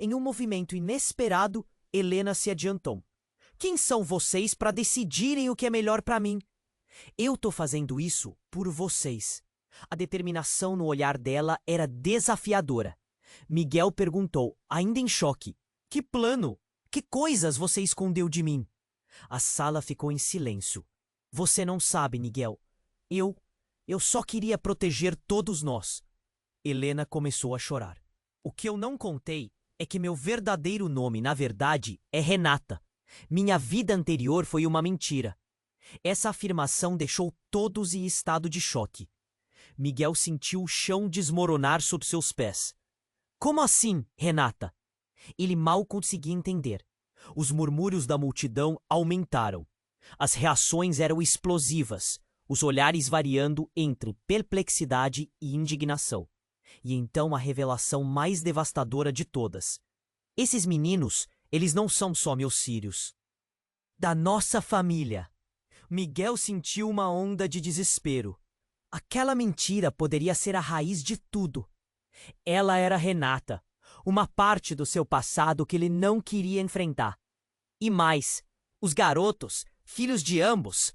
Speaker 1: Em um movimento inesperado, Helena se adiantou. "Quem são vocês para decidirem o que é melhor para mim? Eu tô fazendo isso por vocês." A determinação no olhar dela era desafiadora. Miguel perguntou, ainda em choque: "Que plano? Que coisas você escondeu de mim?" A sala ficou em silêncio. "Você não sabe, Miguel. Eu só queria proteger todos nós." Helena começou a chorar. "O que eu não contei é que meu verdadeiro nome, na verdade, é Renata. Minha vida anterior foi uma mentira." Essa afirmação deixou todos em estado de choque. Miguel sentiu o chão desmoronar sob seus pés. "Como assim, Renata?" Ele mal conseguia entender. Os murmúrios da multidão aumentaram. As reações eram explosivas, os olhares variando entre perplexidade e indignação. E então a revelação mais devastadora de todas. "Esses meninos, eles não são só meus filhos. Da nossa família." Miguel sentiu uma onda de desespero. Aquela mentira poderia ser a raiz de tudo. Ela era Renata, uma parte do seu passado que ele não queria enfrentar. E mais, os garotos, filhos de ambos.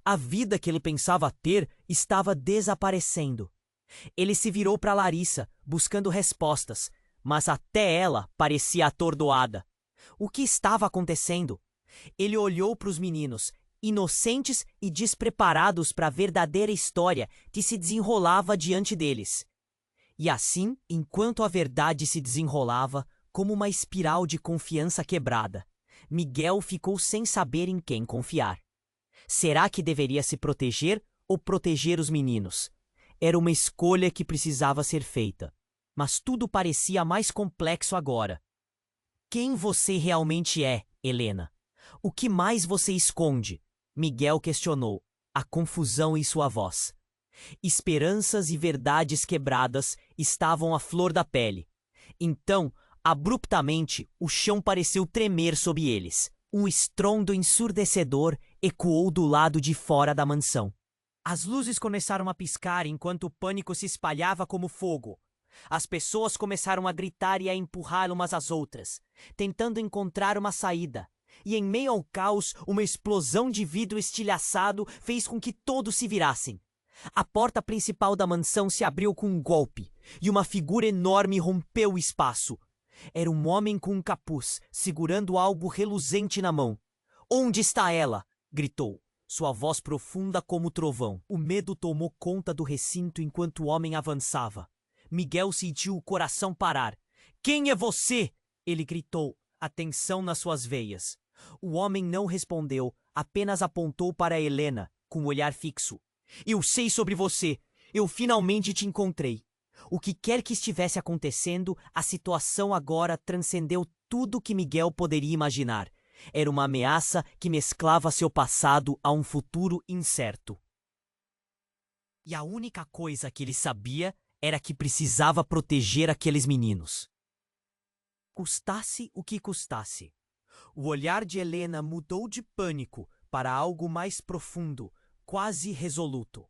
Speaker 1: A vida que ele pensava ter estava desaparecendo. Ele se virou para Larissa, buscando respostas, mas até ela parecia atordoada. O que estava acontecendo? Ele olhou para os meninos, inocentes e despreparados para a verdadeira história que se desenrolava diante deles. E assim, enquanto a verdade se desenrolava, como uma espiral de confiança quebrada, Miguel ficou sem saber em quem confiar. Será que deveria se proteger ou proteger os meninos? Era uma escolha que precisava ser feita. Mas tudo parecia mais complexo agora. Quem você realmente é, Helena? O que mais você esconde? Miguel questionou, a confusão em sua voz. Esperanças e verdades quebradas estavam à flor da pele. Então, abruptamente, o chão pareceu tremer sob eles. Um estrondo ensurdecedor ecoou do lado de fora da mansão. As luzes começaram a piscar enquanto o pânico se espalhava como fogo. As pessoas começaram a gritar e a empurrar umas às outras, tentando encontrar uma saída. E em meio ao caos, uma explosão de vidro estilhaçado fez com que todos se virassem. A porta principal da mansão se abriu com um golpe, e uma figura enorme rompeu o espaço. Era um homem com um capuz, segurando algo reluzente na mão. "Onde está ela?" gritou, sua voz profunda como trovão. O medo tomou conta do recinto enquanto o homem avançava. Miguel sentiu o coração parar. Quem é você? Ele gritou, a tensão nas suas veias. O homem não respondeu, apenas apontou para Helena, com um olhar fixo. Eu sei sobre você. Eu finalmente te encontrei. O que quer que estivesse acontecendo, a situação agora transcendeu tudo que Miguel poderia imaginar. Era uma ameaça que mesclava seu passado a um futuro incerto. E a única coisa que ele sabia era que precisava proteger aqueles meninos. Custasse o que custasse. O olhar de Helena mudou de pânico para algo mais profundo, quase resoluto.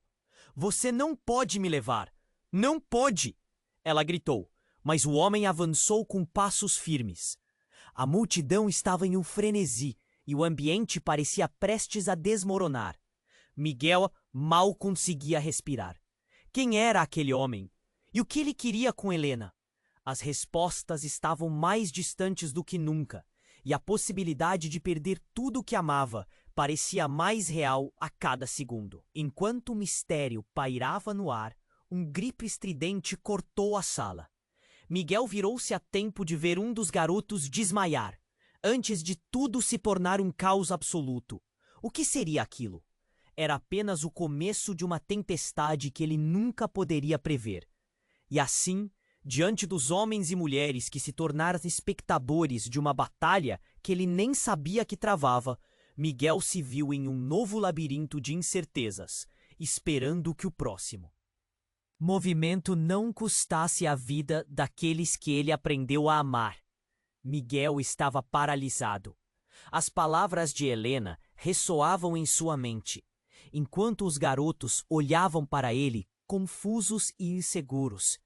Speaker 1: Você não pode me levar! Não pode! Ela gritou, mas o homem avançou com passos firmes. A multidão estava em um frenesi e o ambiente parecia prestes a desmoronar. Miguel mal conseguia respirar. Quem era aquele homem? E o que ele queria com Helena? As respostas estavam mais distantes do que nunca, e a possibilidade de perder tudo o que amava parecia mais real a cada segundo. Enquanto o mistério pairava no ar, um grito estridente cortou a sala. Miguel virou-se a tempo de ver um dos garotos desmaiar, antes de tudo se tornar um caos absoluto. O que seria aquilo? Era apenas o começo de uma tempestade que ele nunca poderia prever. E assim, diante dos homens e mulheres que se tornaram espectadores de uma batalha que ele nem sabia que travava, Miguel se viu em um novo labirinto de incertezas, esperando que o próximo movimento não custasse a vida daqueles que ele aprendeu a amar. Miguel estava paralisado. As palavras de Helena ressoavam em sua mente, enquanto os garotos olhavam para ele, confusos e inseguros.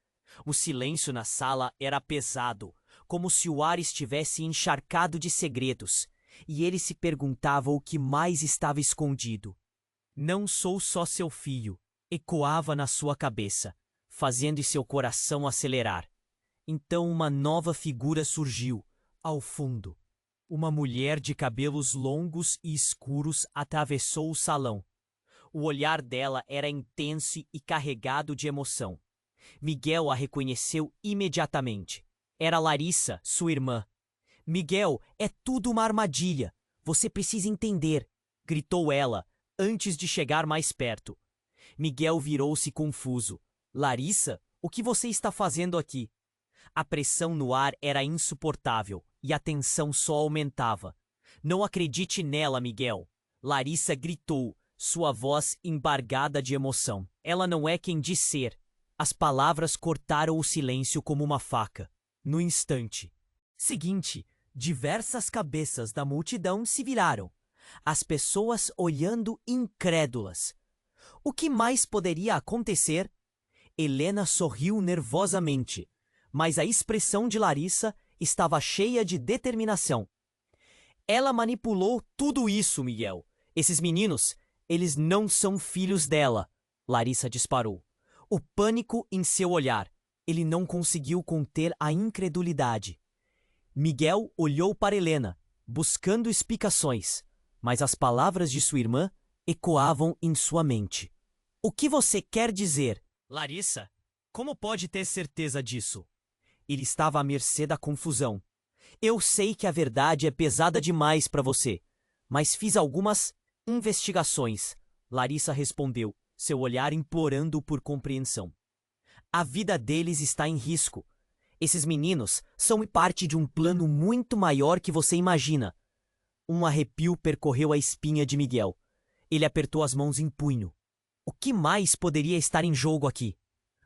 Speaker 1: O silêncio na sala era pesado, como se o ar estivesse encharcado de segredos, e ele se perguntava o que mais estava escondido. Não sou só seu filho, ecoava na sua cabeça, fazendo seu coração acelerar. Então uma nova figura surgiu, ao fundo. Uma mulher de cabelos longos e escuros atravessou o salão. O olhar dela era intenso e carregado de emoção. Miguel a reconheceu imediatamente. Era Larissa, sua irmã. Miguel, é tudo uma armadilha. Você precisa entender, gritou ela, antes de chegar mais perto. Miguel virou-se confuso. Larissa, o que você está fazendo aqui? A pressão no ar era insuportável e a tensão só aumentava. Não acredite nela, Miguel. Larissa gritou, sua voz embargada de emoção. Ela não é quem diz ser. As palavras cortaram o silêncio como uma faca. No instante seguinte, diversas cabeças da multidão se viraram, as pessoas olhando incrédulas. O que mais poderia acontecer? Helena sorriu nervosamente, mas a expressão de Larissa estava cheia de determinação. Ela manipulou tudo isso, Miguel. Esses meninos, eles não são filhos dela, Larissa disparou. O pânico em seu olhar. Ele não conseguiu conter a incredulidade. Miguel olhou para Helena, buscando explicações, mas as palavras de sua irmã ecoavam em sua mente. O que você quer dizer? Larissa, como pode ter certeza disso? Ele estava à mercê da confusão. Eu sei que a verdade é pesada demais para você, mas fiz algumas investigações, Larissa respondeu, seu olhar implorando por compreensão. A vida deles está em risco. Esses meninos são parte de um plano muito maior que você imagina. Um arrepio percorreu a espinha de Miguel. Ele apertou as mãos em punho. O que mais poderia estar em jogo aqui?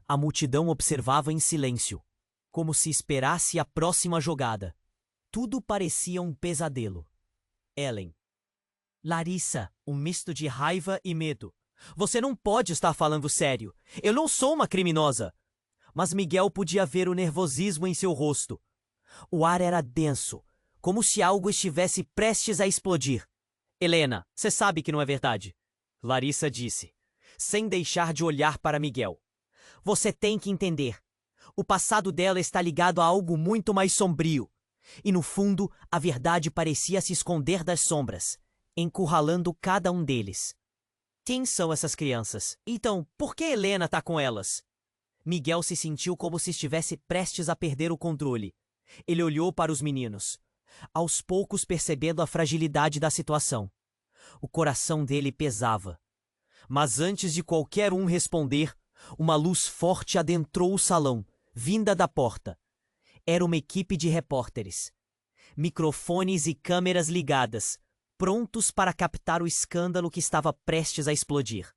Speaker 1: A multidão observava em silêncio, como se esperasse a próxima jogada. Tudo parecia um pesadelo. Ellen. Larissa, um misto de raiva e medo. Você não pode estar falando sério. Eu não sou uma criminosa. Mas Miguel podia ver o nervosismo em seu rosto. O ar era denso, como se algo estivesse prestes a explodir. Helena, você sabe que não é verdade, Larissa disse, sem deixar de olhar para Miguel. Você tem que entender. O passado dela está ligado a algo muito mais sombrio. E no fundo, a verdade parecia se esconder das sombras, encurralando cada um deles. Quem são essas crianças? Então, por que Helena está com elas? Miguel se sentiu como se estivesse prestes a perder o controle. Ele olhou para os meninos, aos poucos percebendo a fragilidade da situação. O coração dele pesava. Mas antes de qualquer um responder, uma luz forte adentrou o salão, vinda da porta. Era uma equipe de repórteres. Microfones e câmeras ligadas, prontos para captar o escândalo que estava prestes a explodir.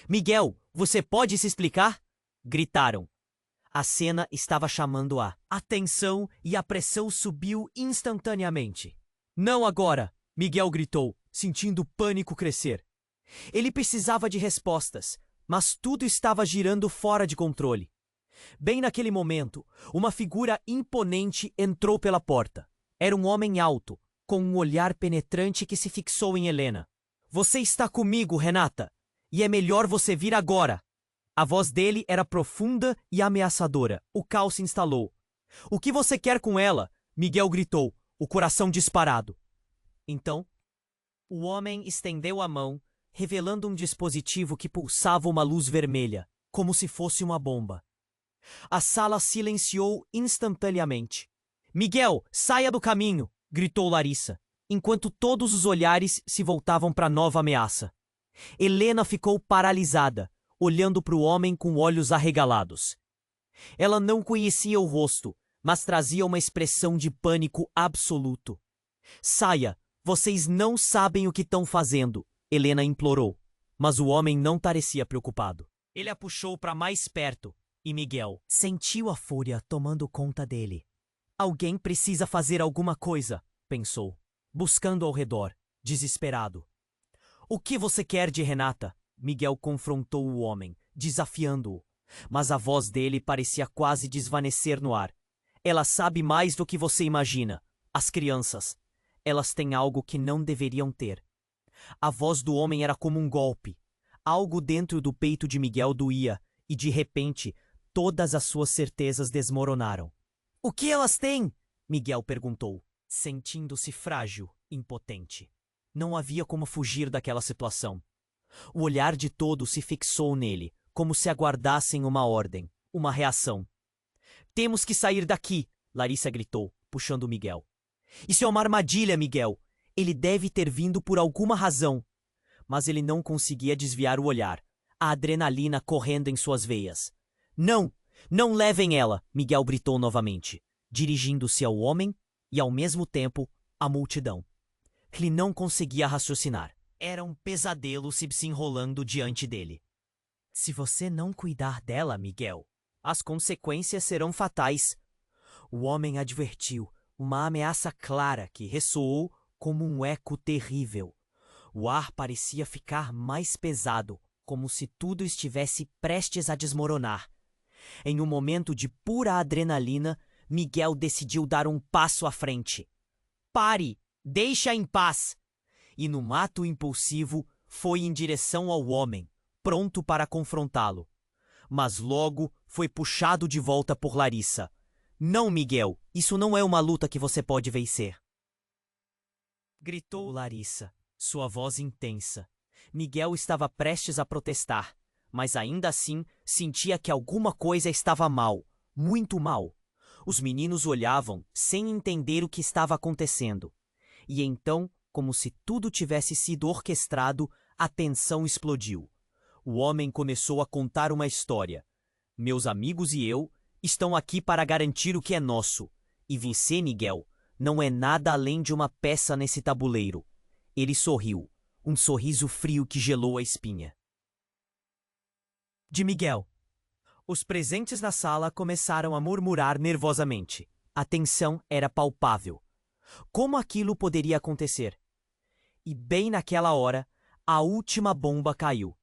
Speaker 1: "Miguel, você pode se explicar?" gritaram. A cena estava chamando a atenção e a pressão subiu instantaneamente. "Não agora!" Miguel gritou, sentindo o pânico crescer. Ele precisava de respostas, mas tudo estava girando fora de controle. Bem naquele momento, uma figura imponente entrou pela porta. Era um homem alto, com um olhar penetrante que se fixou em Helena. "Você está comigo, Renata, e é melhor você vir agora." A voz dele era profunda e ameaçadora. O caos se instalou. "O que você quer com ela?" Miguel gritou, o coração disparado. Então, o homem estendeu a mão, revelando um dispositivo que pulsava uma luz vermelha, como se fosse uma bomba. A sala silenciou instantaneamente. "Miguel, saia do caminho!" gritou Larissa, enquanto todos os olhares se voltavam para a nova ameaça. Helena ficou paralisada, olhando para o homem com olhos arregalados. Ela não conhecia o rosto, mas trazia uma expressão de pânico absoluto. "Saia! Vocês não sabem o que estão fazendo!" Helena implorou, mas o homem não parecia preocupado. Ele a puxou para mais perto e Miguel sentiu a fúria tomando conta dele. "Alguém precisa fazer alguma coisa", pensou, buscando ao redor, desesperado. "O que você quer de Renata?" Miguel confrontou o homem, desafiando-o, mas a voz dele parecia quase desvanecer no ar. "Ela sabe mais do que você imagina. As crianças, elas têm algo que não deveriam ter." A voz do homem era como um golpe. Algo dentro do peito de Miguel doía, e de repente, todas as suas certezas desmoronaram. "O que elas têm?" Miguel perguntou, sentindo-se frágil, impotente. Não havia como fugir daquela situação. O olhar de todos se fixou nele, como se aguardassem uma ordem, uma reação. "Temos que sair daqui!" Larissa gritou, puxando Miguel. "Isso é uma armadilha, Miguel! Ele deve ter vindo por alguma razão." Mas ele não conseguia desviar o olhar, a adrenalina correndo em suas veias. "Não! Não levem ela!" Miguel gritou novamente, dirigindo-se ao homem e, ao mesmo tempo, à multidão. Ele não conseguia raciocinar. Era um pesadelo se desenrolando diante dele. "Se você não cuidar dela, Miguel, as consequências serão fatais." O homem advertiu, uma ameaça clara que ressoou como um eco terrível. O ar parecia ficar mais pesado, como se tudo estivesse prestes a desmoronar. Em um momento de pura adrenalina, Miguel decidiu dar um passo à frente. "Pare! Deixa em paz!" E num ato impulsivo, foi em direção ao homem, pronto para confrontá-lo. Mas logo foi puxado de volta por Larissa. "Não, Miguel, isso não é uma luta que você pode vencer!" gritou Larissa, sua voz intensa. Miguel estava prestes a protestar, mas ainda assim sentia que alguma coisa estava mal, muito mal. Os meninos olhavam sem entender o que estava acontecendo. E então, como se tudo tivesse sido orquestrado, a tensão explodiu. O homem começou a contar uma história. "Meus amigos e eu estão aqui para garantir o que é nosso. E você, Miguel, não é nada além de uma peça nesse tabuleiro." Ele sorriu, um sorriso frio que gelou a espinha. De Miguel. Os presentes na sala começaram a murmurar nervosamente. A tensão era palpável. Como aquilo poderia acontecer? E bem naquela hora, a última bomba caiu.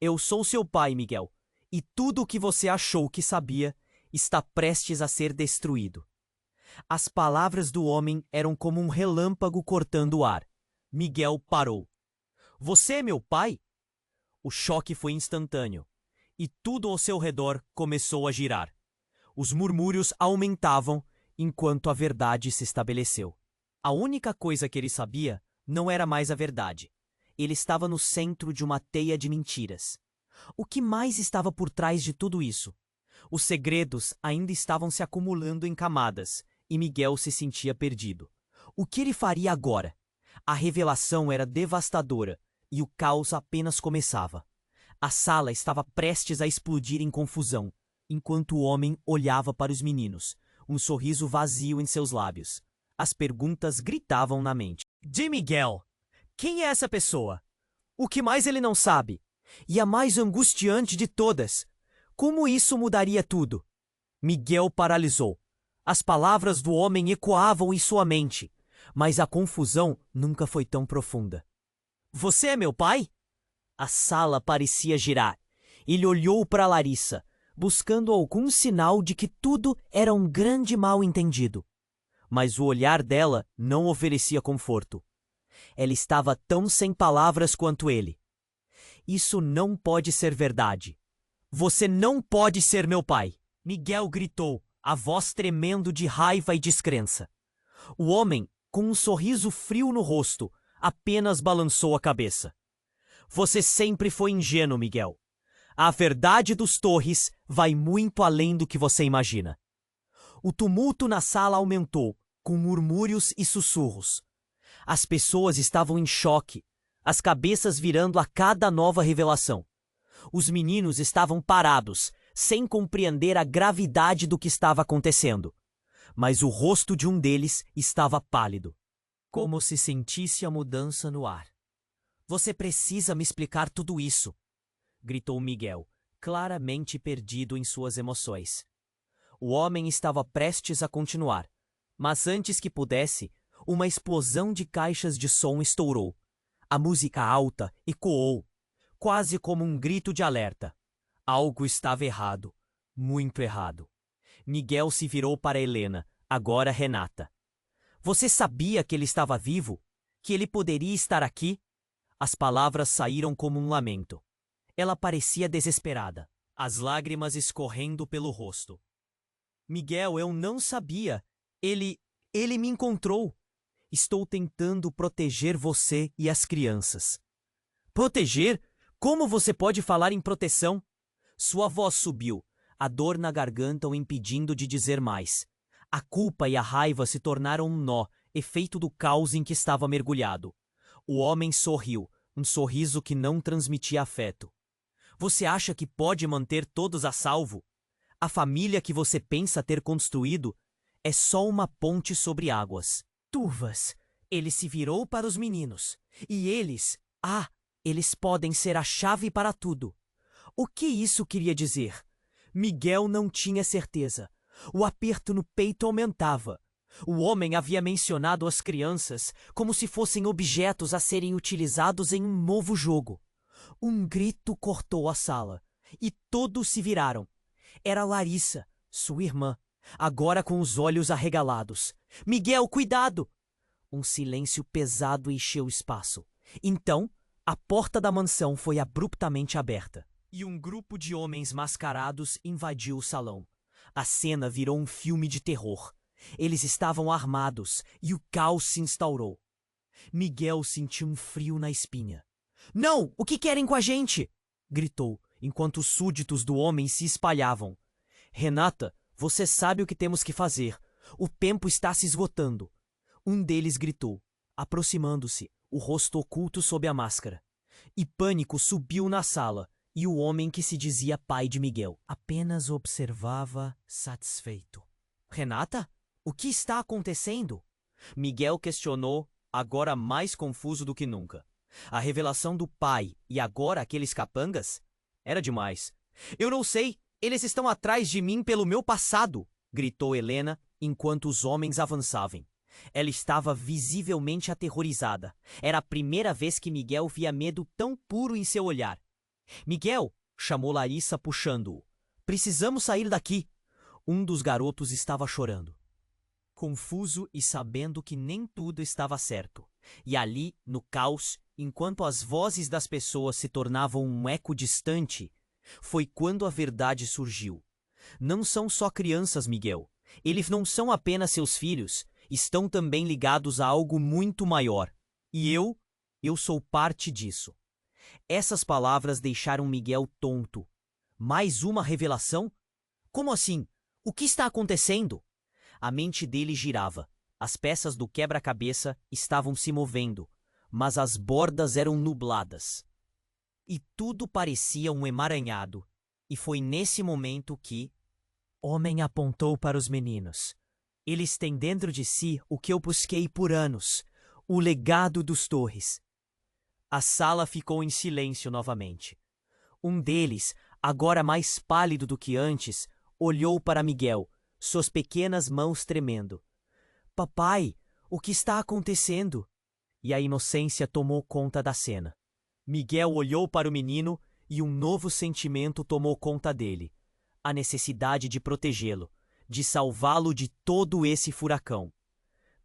Speaker 1: "Eu sou seu pai, Miguel, e tudo o que você achou que sabia está prestes a ser destruído." As palavras do homem eram como um relâmpago cortando o ar. Miguel parou. "Você é meu pai?" O choque foi instantâneo, e tudo ao seu redor começou a girar. Os murmúrios aumentavam enquanto a verdade se estabeleceu. A única coisa que ele sabia não era mais a verdade. Ele estava no centro de uma teia de mentiras. O que mais estava por trás de tudo isso? Os segredos ainda estavam se acumulando em camadas, e Miguel se sentia perdido. O que ele faria agora? A revelação era devastadora e o caos apenas começava. A sala estava prestes a explodir em confusão, enquanto o homem olhava para os meninos, um sorriso vazio em seus lábios. As perguntas gritavam na mente. De Miguel, quem é essa pessoa? O que mais ele não sabe? E a mais angustiante de todas, como isso mudaria tudo? Miguel paralisou. As palavras do homem ecoavam em sua mente, mas a confusão nunca foi tão profunda. Você é meu pai? A sala parecia girar. Ele olhou para Larissa, buscando algum sinal de que tudo era um grande mal-entendido. Mas o olhar dela não oferecia conforto. Ela estava tão sem palavras quanto ele. Isso não pode ser verdade. Você não pode ser meu pai! Miguel gritou, a voz tremendo de raiva e descrença. O homem, com um sorriso frio no rosto, apenas balançou a cabeça. Você sempre foi ingênuo, Miguel. A verdade dos Torres vai muito além do que você imagina. O tumulto na sala aumentou, com murmúrios e sussurros. As pessoas estavam em choque, as cabeças virando a cada nova revelação. Os meninos estavam parados, sem compreender a gravidade do que estava acontecendo. Mas o rosto de um deles estava pálido, como se sentisse a mudança no ar. Você precisa me explicar tudo isso, gritou Miguel, claramente perdido em suas emoções. O homem estava prestes a continuar, mas antes que pudesse, uma explosão de caixas de som estourou. A música alta ecoou, quase como um grito de alerta. Algo estava errado, muito errado. Miguel se virou para Helena, agora Renata. Você sabia que ele estava vivo? Que ele poderia estar aqui? As palavras saíram como um lamento. Ela parecia desesperada, as lágrimas escorrendo pelo rosto. Miguel, eu não sabia. Ele me encontrou. Estou tentando proteger você e as crianças. Proteger? Como você pode falar em proteção? Sua voz subiu, a dor na garganta o impedindo de dizer mais. A culpa e a raiva se tornaram um nó, efeito do caos em que estava mergulhado. O homem sorriu, um sorriso que não transmitia afeto. Você acha que pode manter todos a salvo? A família que você pensa ter construído é só uma ponte sobre águas. Turvas. Ele se virou para os meninos. E eles, eles podem ser a chave para tudo. O que isso queria dizer? Miguel não tinha certeza. O aperto no peito aumentava. O homem havia mencionado as crianças como se fossem objetos a serem utilizados em um novo jogo. Um grito cortou a sala, e todos se viraram. Era Larissa, sua irmã, agora com os olhos arregalados. Miguel, cuidado! Um silêncio pesado encheu o espaço. Então, a porta da mansão foi abruptamente aberta, e um grupo de homens mascarados invadiu o salão. A cena virou um filme de terror. Eles estavam armados e o caos se instaurou. Miguel sentiu um frio na espinha. Não! O que querem com a gente? Gritou, enquanto os súditos do homem se espalhavam. Renata, você sabe o que temos que fazer. O tempo está se esgotando. Um deles gritou, aproximando-se, o rosto oculto sob a máscara. E pânico subiu na sala, e o homem que se dizia pai de Miguel apenas observava satisfeito. Renata? O que está acontecendo? Miguel questionou, agora mais confuso do que nunca. A revelação do pai e agora aqueles capangas? Era demais. Eu não sei, eles estão atrás de mim pelo meu passado, gritou Helena enquanto os homens avançavam. Ela estava visivelmente aterrorizada. Era a primeira vez que Miguel via medo tão puro em seu olhar. Miguel, chamou Larissa puxando-o. Precisamos sair daqui. Um dos garotos estava chorando, confuso e sabendo que nem tudo estava certo. E ali, no caos, enquanto as vozes das pessoas se tornavam um eco distante, foi quando a verdade surgiu. Não são só crianças, Miguel. Eles não são apenas seus filhos. Estão também ligados a algo muito maior. E eu sou parte disso. Essas palavras deixaram Miguel tonto. Mais uma revelação? Como assim? O que está acontecendo? A mente dele girava. As peças do quebra-cabeça estavam se movendo, mas as bordas eram nubladas. E tudo parecia um emaranhado. E foi nesse momento que o homem apontou para os meninos. Eles têm dentro de si o que eu busquei por anos, o legado dos Torres. A sala ficou em silêncio novamente. Um deles, agora mais pálido do que antes, olhou para Miguel, suas pequenas mãos tremendo. Papai, o que está acontecendo? E a inocência tomou conta da cena. Miguel olhou para o menino e um novo sentimento tomou conta dele. A necessidade de protegê-lo, de salvá-lo de todo esse furacão.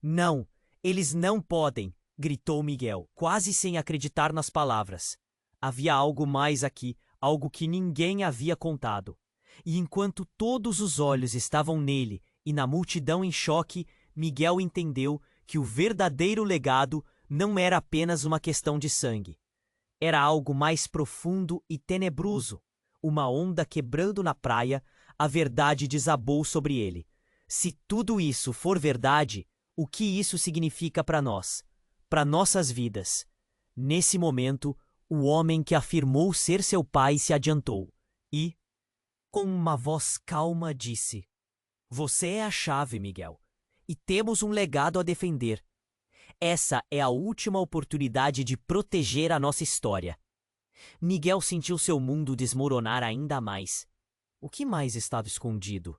Speaker 1: Não, eles não podem, gritou Miguel, quase sem acreditar nas palavras. Havia algo mais aqui, algo que ninguém havia contado. E enquanto todos os olhos estavam nele e na multidão em choque, Miguel entendeu que o verdadeiro legado não era apenas uma questão de sangue. Era algo mais profundo e tenebroso. Uma onda quebrando na praia, a verdade desabou sobre ele. Se tudo isso for verdade, o que isso significa para nós? Para nossas vidas? Nesse momento, o homem que afirmou ser seu pai se adiantou e, com uma voz calma, disse: Você é a chave, Miguel, e temos um legado a defender. Essa é a última oportunidade de proteger a nossa história. Miguel sentiu seu mundo desmoronar ainda mais. O que mais estava escondido?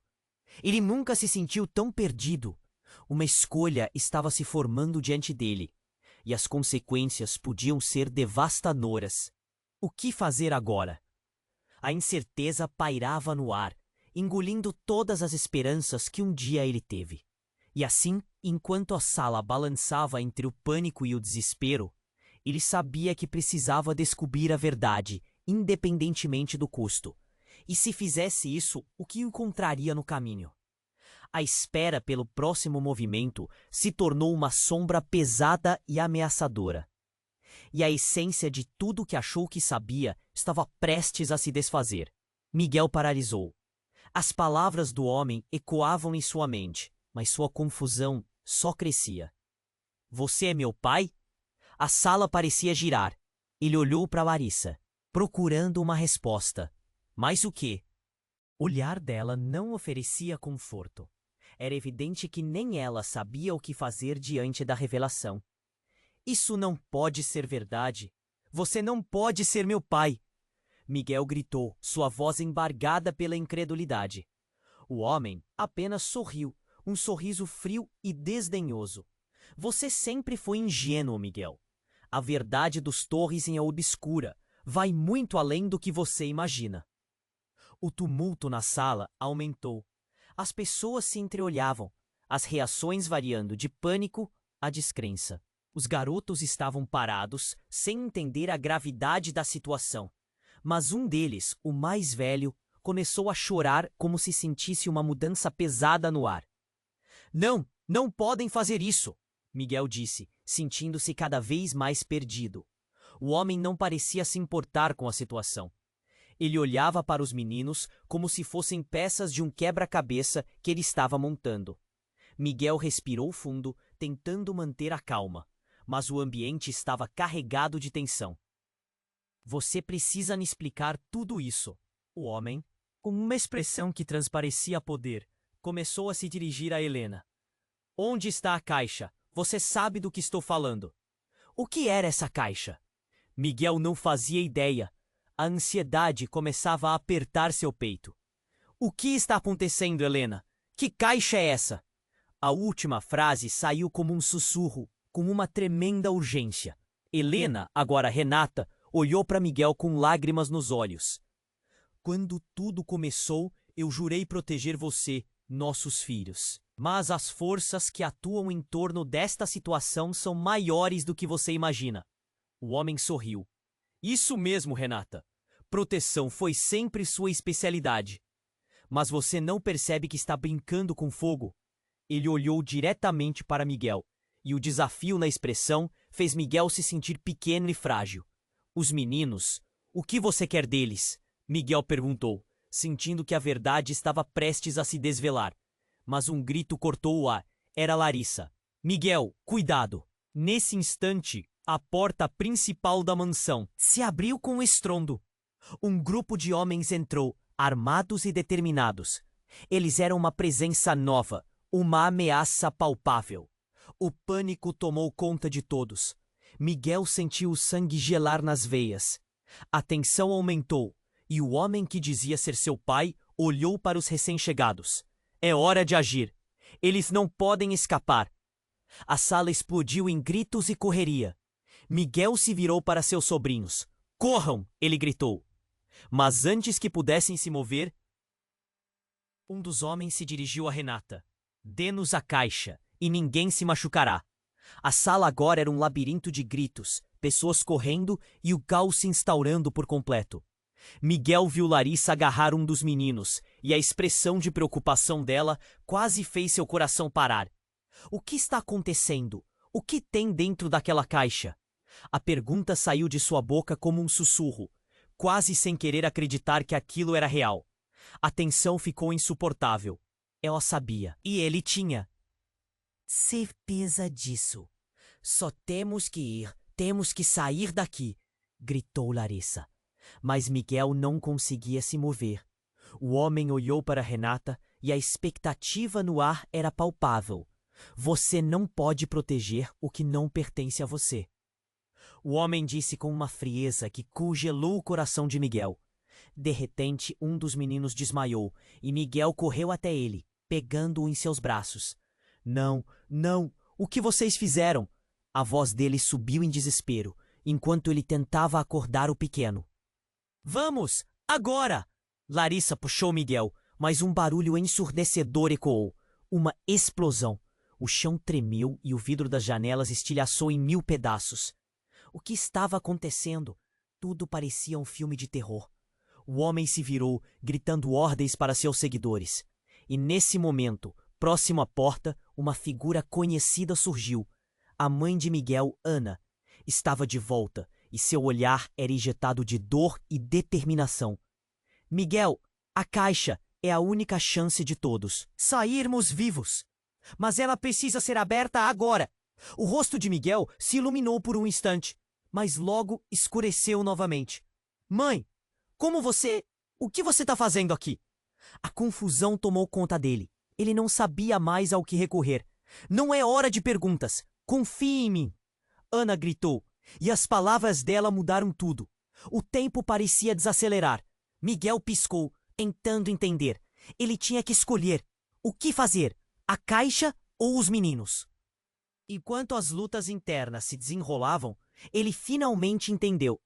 Speaker 1: Ele nunca se sentiu tão perdido. Uma escolha estava se formando diante dele, e as consequências podiam ser devastadoras. O que fazer agora? A incerteza pairava no ar, engolindo todas as esperanças que um dia ele teve. E assim, enquanto a sala balançava entre o pânico e o desespero, ele sabia que precisava descobrir a verdade, independentemente do custo. E se fizesse isso, o que encontraria no caminho? A espera pelo próximo movimento se tornou uma sombra pesada e ameaçadora. E a essência de tudo que achou que sabia estava prestes a se desfazer. Miguel paralisou. As palavras do homem ecoavam em sua mente, mas sua confusão só crescia. Você é meu pai? A sala parecia girar. Ele olhou para Larissa, procurando uma resposta. Mas o quê? O olhar dela não oferecia conforto. Era evidente que nem ela sabia o que fazer diante da revelação. Isso não pode ser verdade. Você não pode ser meu pai! Miguel gritou, sua voz embargada pela incredulidade. O homem apenas sorriu, um sorriso frio e desdenhoso. Você sempre foi ingênuo, Miguel. A verdade dos Torres é obscura, vai muito além do que você imagina. O tumulto na sala aumentou. As pessoas se entreolhavam, as reações variando de pânico a descrença. Os garotos estavam parados, sem entender a gravidade da situação. Mas um deles, o mais velho, começou a chorar como se sentisse uma mudança pesada no ar. Não, não podem fazer isso, Miguel disse, sentindo-se cada vez mais perdido. O homem não parecia se importar com a situação. Ele olhava para os meninos como se fossem peças de um quebra-cabeça que ele estava montando. Miguel respirou fundo, tentando manter a calma, mas o ambiente estava carregado de tensão. Você precisa me explicar tudo isso. O homem, com uma expressão que transparecia poder, começou a se dirigir a Helena. Onde está a caixa? Você sabe do que estou falando. O que era essa caixa? Miguel não fazia ideia. A ansiedade começava a apertar seu peito. O que está acontecendo, Helena? Que caixa é essa? A última frase saiu como um sussurro, com uma tremenda urgência. Helena, agora Renata, olhou para Miguel com lágrimas nos olhos. Quando tudo começou, eu jurei proteger você, nossos filhos. Mas as forças que atuam em torno desta situação são maiores do que você imagina. O homem sorriu. Isso mesmo, Renata. Proteção foi sempre sua especialidade. Mas você não percebe que está brincando com fogo? Ele olhou diretamente para Miguel, e o desafio na expressão fez Miguel se sentir pequeno e frágil. Os meninos, o que você quer deles? Miguel perguntou, sentindo que a verdade estava prestes a se desvelar. mas um grito cortou o ar. Era Larissa. Miguel, cuidado! Nesse instante, a porta principal da mansão se abriu com um estrondo. Um grupo de homens entrou, armados e determinados. Eles eram uma presença nova, uma ameaça palpável. O pânico tomou conta de todos. Miguel sentiu o sangue gelar nas veias. A tensão aumentou, e o homem que dizia ser seu pai olhou para os recém-chegados. É hora de agir. Eles não podem escapar. A sala explodiu em gritos e correria. Miguel se virou para seus sobrinhos. Corram! Ele gritou. Mas antes que pudessem se mover, um dos homens se dirigiu a Renata. Dê-nos a caixa, e ninguém se machucará. A sala agora era um labirinto de gritos, pessoas correndo e o caos se instaurando por completo. Miguel viu Larissa agarrar um dos meninos, e a expressão de preocupação dela quase fez seu coração parar. O que está acontecendo? O que tem dentro daquela caixa? A pergunta saiu de sua boca como um sussurro, quase sem querer acreditar que aquilo era real. A tensão ficou insuportável. Ela sabia, e ele tinha certeza disso. Só temos que ir, temos que sair daqui, gritou Larissa. Mas Miguel não conseguia se mover. O homem olhou para Renata e a expectativa no ar era palpável. Você não pode proteger o que não pertence a você. O homem disse com uma frieza que congelou o coração de Miguel. De repente, um dos meninos desmaiou e Miguel correu até ele, pegando-o em seus braços. Não, não, o que vocês fizeram? A voz dele subiu em desespero, enquanto ele tentava acordar o pequeno. Vamos, agora! Larissa puxou Miguel, mas um barulho ensurdecedor ecoou. Uma explosão. O chão tremeu e o vidro das janelas estilhaçou em 1000 pedaços. O que estava acontecendo? Tudo parecia um filme de terror. O homem se virou, gritando ordens para seus seguidores. E nesse momento, próximo à porta, uma figura conhecida surgiu. A mãe de Miguel, Ana, estava de volta, e seu olhar era injetado de dor e determinação. Miguel, a caixa é a única chance de todos sairmos vivos. Mas ela precisa ser aberta agora. O rosto de Miguel se iluminou por um instante, mas logo escureceu novamente. Mãe, o que você está fazendo aqui? A confusão tomou conta dele. Ele não sabia mais ao que recorrer. Não é hora de perguntas. Confie em mim. Ana gritou, e as palavras dela mudaram tudo. O tempo parecia desacelerar. Miguel piscou, tentando entender. Ele tinha que escolher. O que fazer? A caixa ou os meninos? Enquanto as lutas internas se desenrolavam, ele finalmente entendeu.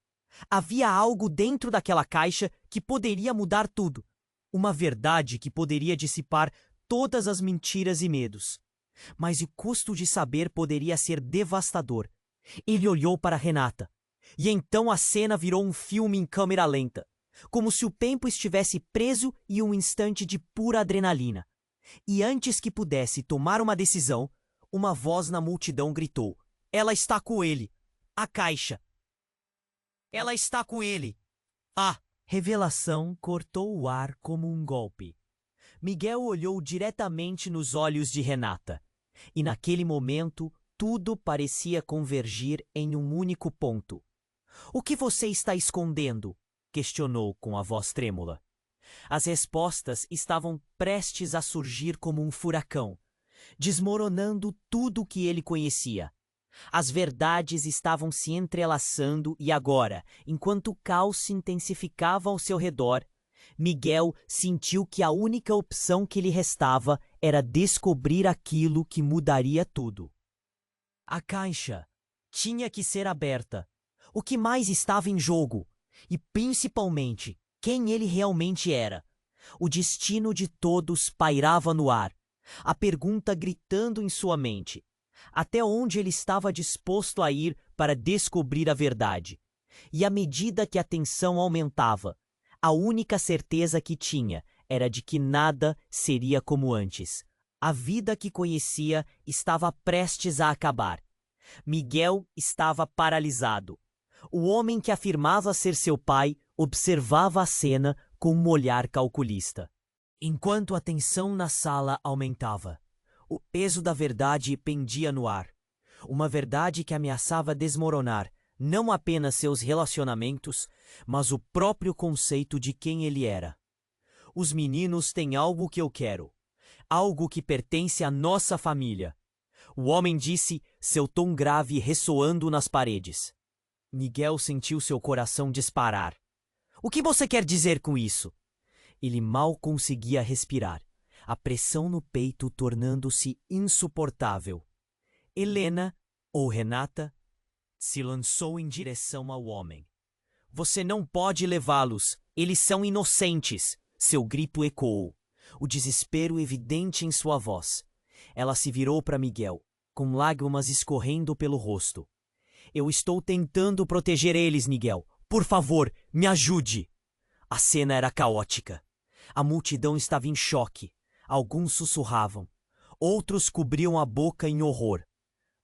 Speaker 1: Havia algo dentro daquela caixa que poderia mudar tudo. Uma verdade que poderia dissipar todas as mentiras e medos. Mas o custo de saber poderia ser devastador. Ele olhou para Renata. E então a cena virou um filme em câmera lenta, como se o tempo estivesse preso em um instante de pura adrenalina. E antes que pudesse tomar uma decisão, uma voz na multidão gritou. Ela está com ele. A caixa. Ela está com ele. A revelação cortou o ar como um golpe. Miguel olhou diretamente nos olhos de Renata. E naquele momento, tudo parecia convergir em um único ponto. O que você está escondendo? Questionou com a voz trêmula. As respostas estavam prestes a surgir como um furacão, desmoronando tudo o que ele conhecia. As verdades estavam se entrelaçando e agora, enquanto o caos se intensificava ao seu redor, Miguel sentiu que a única opção que lhe restava era descobrir aquilo que mudaria tudo. A caixa tinha que ser aberta. O que mais estava em jogo? E, principalmente, quem ele realmente era? O destino de todos pairava no ar, a pergunta gritando em sua mente. Até onde ele estava disposto a ir para descobrir a verdade? E à medida que a tensão aumentava, a única certeza que tinha era de que nada seria como antes. A vida que conhecia estava prestes a acabar. Miguel estava paralisado. O homem que afirmava ser seu pai observava a cena com um olhar calculista. Enquanto a tensão na sala aumentava, o peso da verdade pendia no ar. Uma verdade que ameaçava desmoronar não apenas seus relacionamentos, mas o próprio conceito de quem ele era. Os meninos têm algo que eu quero. Algo que pertence à nossa família. O homem disse, seu tom grave ressoando nas paredes. Miguel sentiu seu coração disparar. O que você quer dizer com isso? Ele mal conseguia respirar, a pressão no peito tornando-se insuportável. Helena, ou Renata, se lançou em direção ao homem. Você não pode levá-los, eles são inocentes, seu grito ecoou, o desespero evidente em sua voz. Ela se virou para Miguel, com lágrimas escorrendo pelo rosto. Eu estou tentando proteger eles, Miguel. Por favor, me ajude. A cena era caótica. A multidão estava em choque. Alguns sussurravam. Outros cobriam a boca em horror.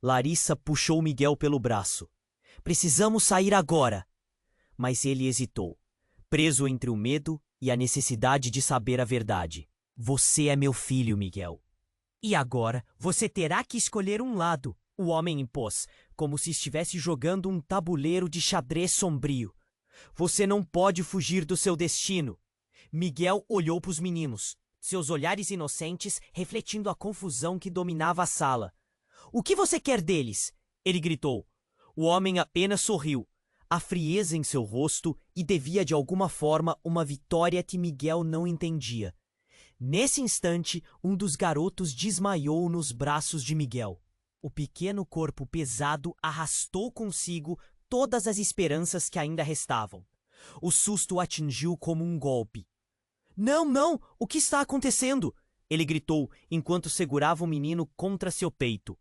Speaker 1: Larissa puxou Miguel pelo braço. Precisamos sair agora. Mas ele hesitou, preso entre o medo e a necessidade de saber a verdade. Você é meu filho, Miguel. E agora você terá que escolher um lado. O homem impôs, como se estivesse jogando um tabuleiro de xadrez sombrio. Você não pode fugir do seu destino. Miguel olhou para os meninos, seus olhares inocentes refletindo a confusão que dominava a sala. O que você quer deles? Ele gritou. O homem apenas sorriu, a frieza em seu rosto e devia de alguma forma uma vitória que Miguel não entendia. Nesse instante, um dos garotos desmaiou nos braços de Miguel. O pequeno corpo pesado arrastou consigo todas as esperanças que ainda restavam. O susto o atingiu como um golpe. Não, não! O que está acontecendo? Ele gritou enquanto segurava o menino contra seu peito.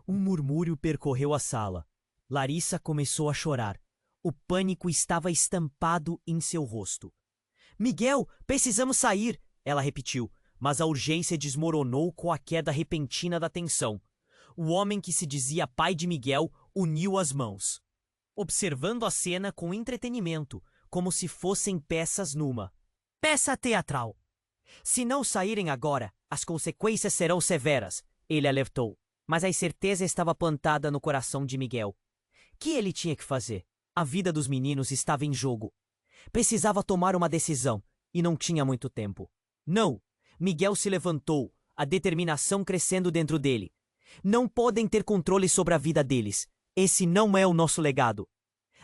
Speaker 1: Um murmúrio percorreu a sala. Larissa começou a chorar. O pânico estava estampado em seu rosto. Miguel, precisamos sair! Ela repetiu, mas a urgência desmoronou com a queda repentina da tensão. O homem que se dizia pai de Miguel uniu as mãos, observando a cena com entretenimento, como se fossem peças numa peça teatral. Se não saírem agora, as consequências serão severas, ele alertou. Mas a incerteza estava plantada no coração de Miguel. Que ele tinha que fazer? A vida dos meninos estava em jogo. Precisava tomar uma decisão, e não tinha muito tempo. Não! Miguel se levantou, a determinação crescendo dentro dele. Não podem ter controle sobre a vida deles. Esse não é o nosso legado.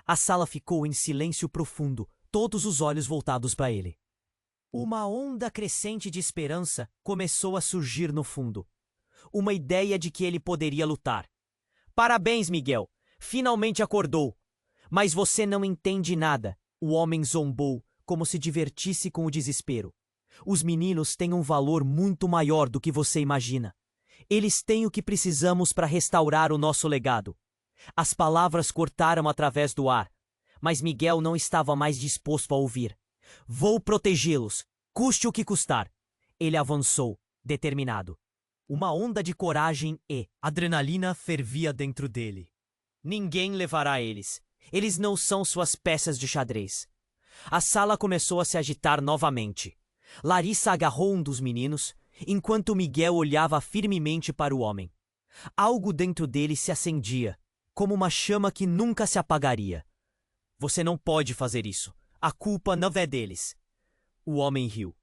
Speaker 1: A sala ficou em silêncio profundo, todos os olhos voltados para ele. Uma onda crescente de esperança começou a surgir no fundo. Uma ideia de que ele poderia lutar. Parabéns, Miguel! Finalmente acordou! Mas você não entende nada. O homem zombou, como se divertisse com o desespero. Os meninos têm um valor muito maior do que você imagina. Eles têm o que precisamos para restaurar o nosso legado. As palavras cortaram através do ar, mas Miguel não estava mais disposto a ouvir. Vou protegê-los, custe o que custar. Ele avançou, determinado. Uma onda de coragem e adrenalina fervia dentro dele. Ninguém levará eles. Eles não são suas peças de xadrez. A sala começou a se agitar novamente. Larissa agarrou um dos meninos, enquanto Miguel olhava firmemente para o homem. Algo dentro dele se acendia, como uma chama que nunca se apagaria. Você não pode fazer isso. A culpa não é deles. O homem riu.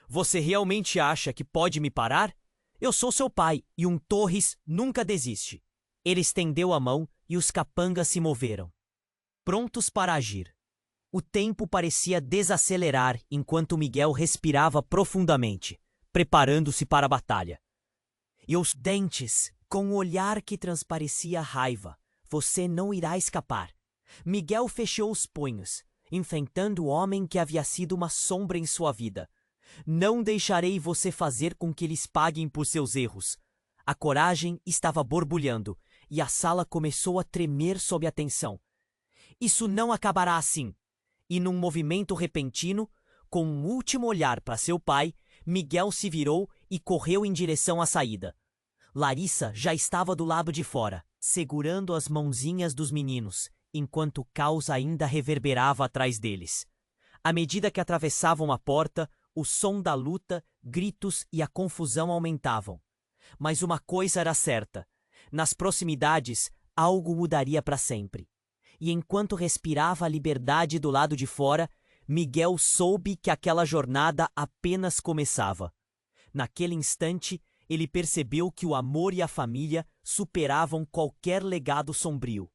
Speaker 1: Você realmente acha que pode me parar? Eu sou seu pai e um Torres nunca desiste. Ele estendeu a mão e os capangas se moveram, prontos para agir. O tempo parecia desacelerar enquanto Miguel respirava profundamente, preparando-se para a batalha. E os dentes, com um olhar que transparecia raiva. Você não irá escapar. Miguel fechou os punhos, enfrentando o homem que havia sido uma sombra em sua vida. Não deixarei você fazer com que eles paguem por seus erros. A coragem estava borbulhando e a sala começou a tremer sob a tensão. Isso não acabará assim. E num movimento repentino, com um último olhar para seu pai, Miguel se virou e correu em direção à saída. Larissa já estava do lado de fora, segurando as mãozinhas dos meninos, enquanto o caos ainda reverberava atrás deles. À medida que atravessavam a porta, o som da luta gritos e a confusão aumentavam. Mas uma coisa era certa: nas proximidades, algo mudaria para sempre. E enquanto respirava a liberdade do lado de fora, Miguel soube que aquela jornada apenas começava. Naquele instante, ele percebeu que o amor e a família superavam qualquer legado sombrio.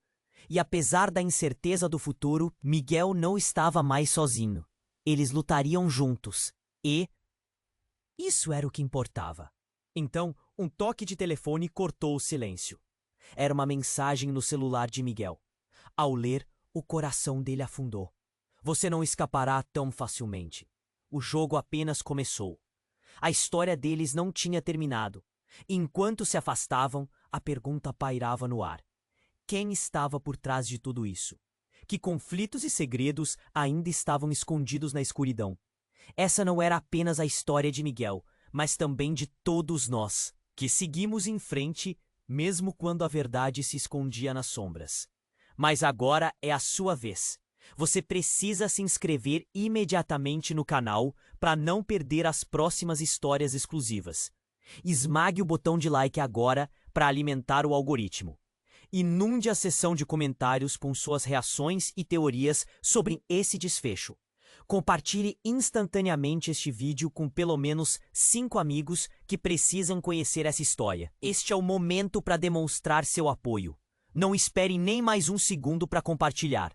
Speaker 1: E apesar da incerteza do futuro, Miguel não estava mais sozinho. Eles lutariam juntos. E isso era o que importava. Então, um toque de telefone cortou o silêncio. Era uma mensagem no celular de Miguel. Ao ler, o coração dele afundou. Você não escapará tão facilmente. O jogo apenas começou. A história deles não tinha terminado. Enquanto se afastavam, a pergunta pairava no ar. Quem estava por trás de tudo isso? Que conflitos e segredos ainda estavam escondidos na escuridão? Essa não era apenas a história de Miguel, mas também de todos nós, que seguimos em frente, mesmo quando a verdade se escondia nas sombras. Mas agora é a sua vez. Você precisa se inscrever imediatamente no canal para não perder as próximas histórias exclusivas. Esmague o botão de like agora para alimentar o algoritmo. Inunde a seção de comentários com suas reações e teorias sobre esse desfecho. Compartilhe instantaneamente este vídeo com pelo menos 5 amigos que precisam conhecer essa história. Este é o momento para demonstrar seu apoio. Não espere nem mais um segundo para compartilhar.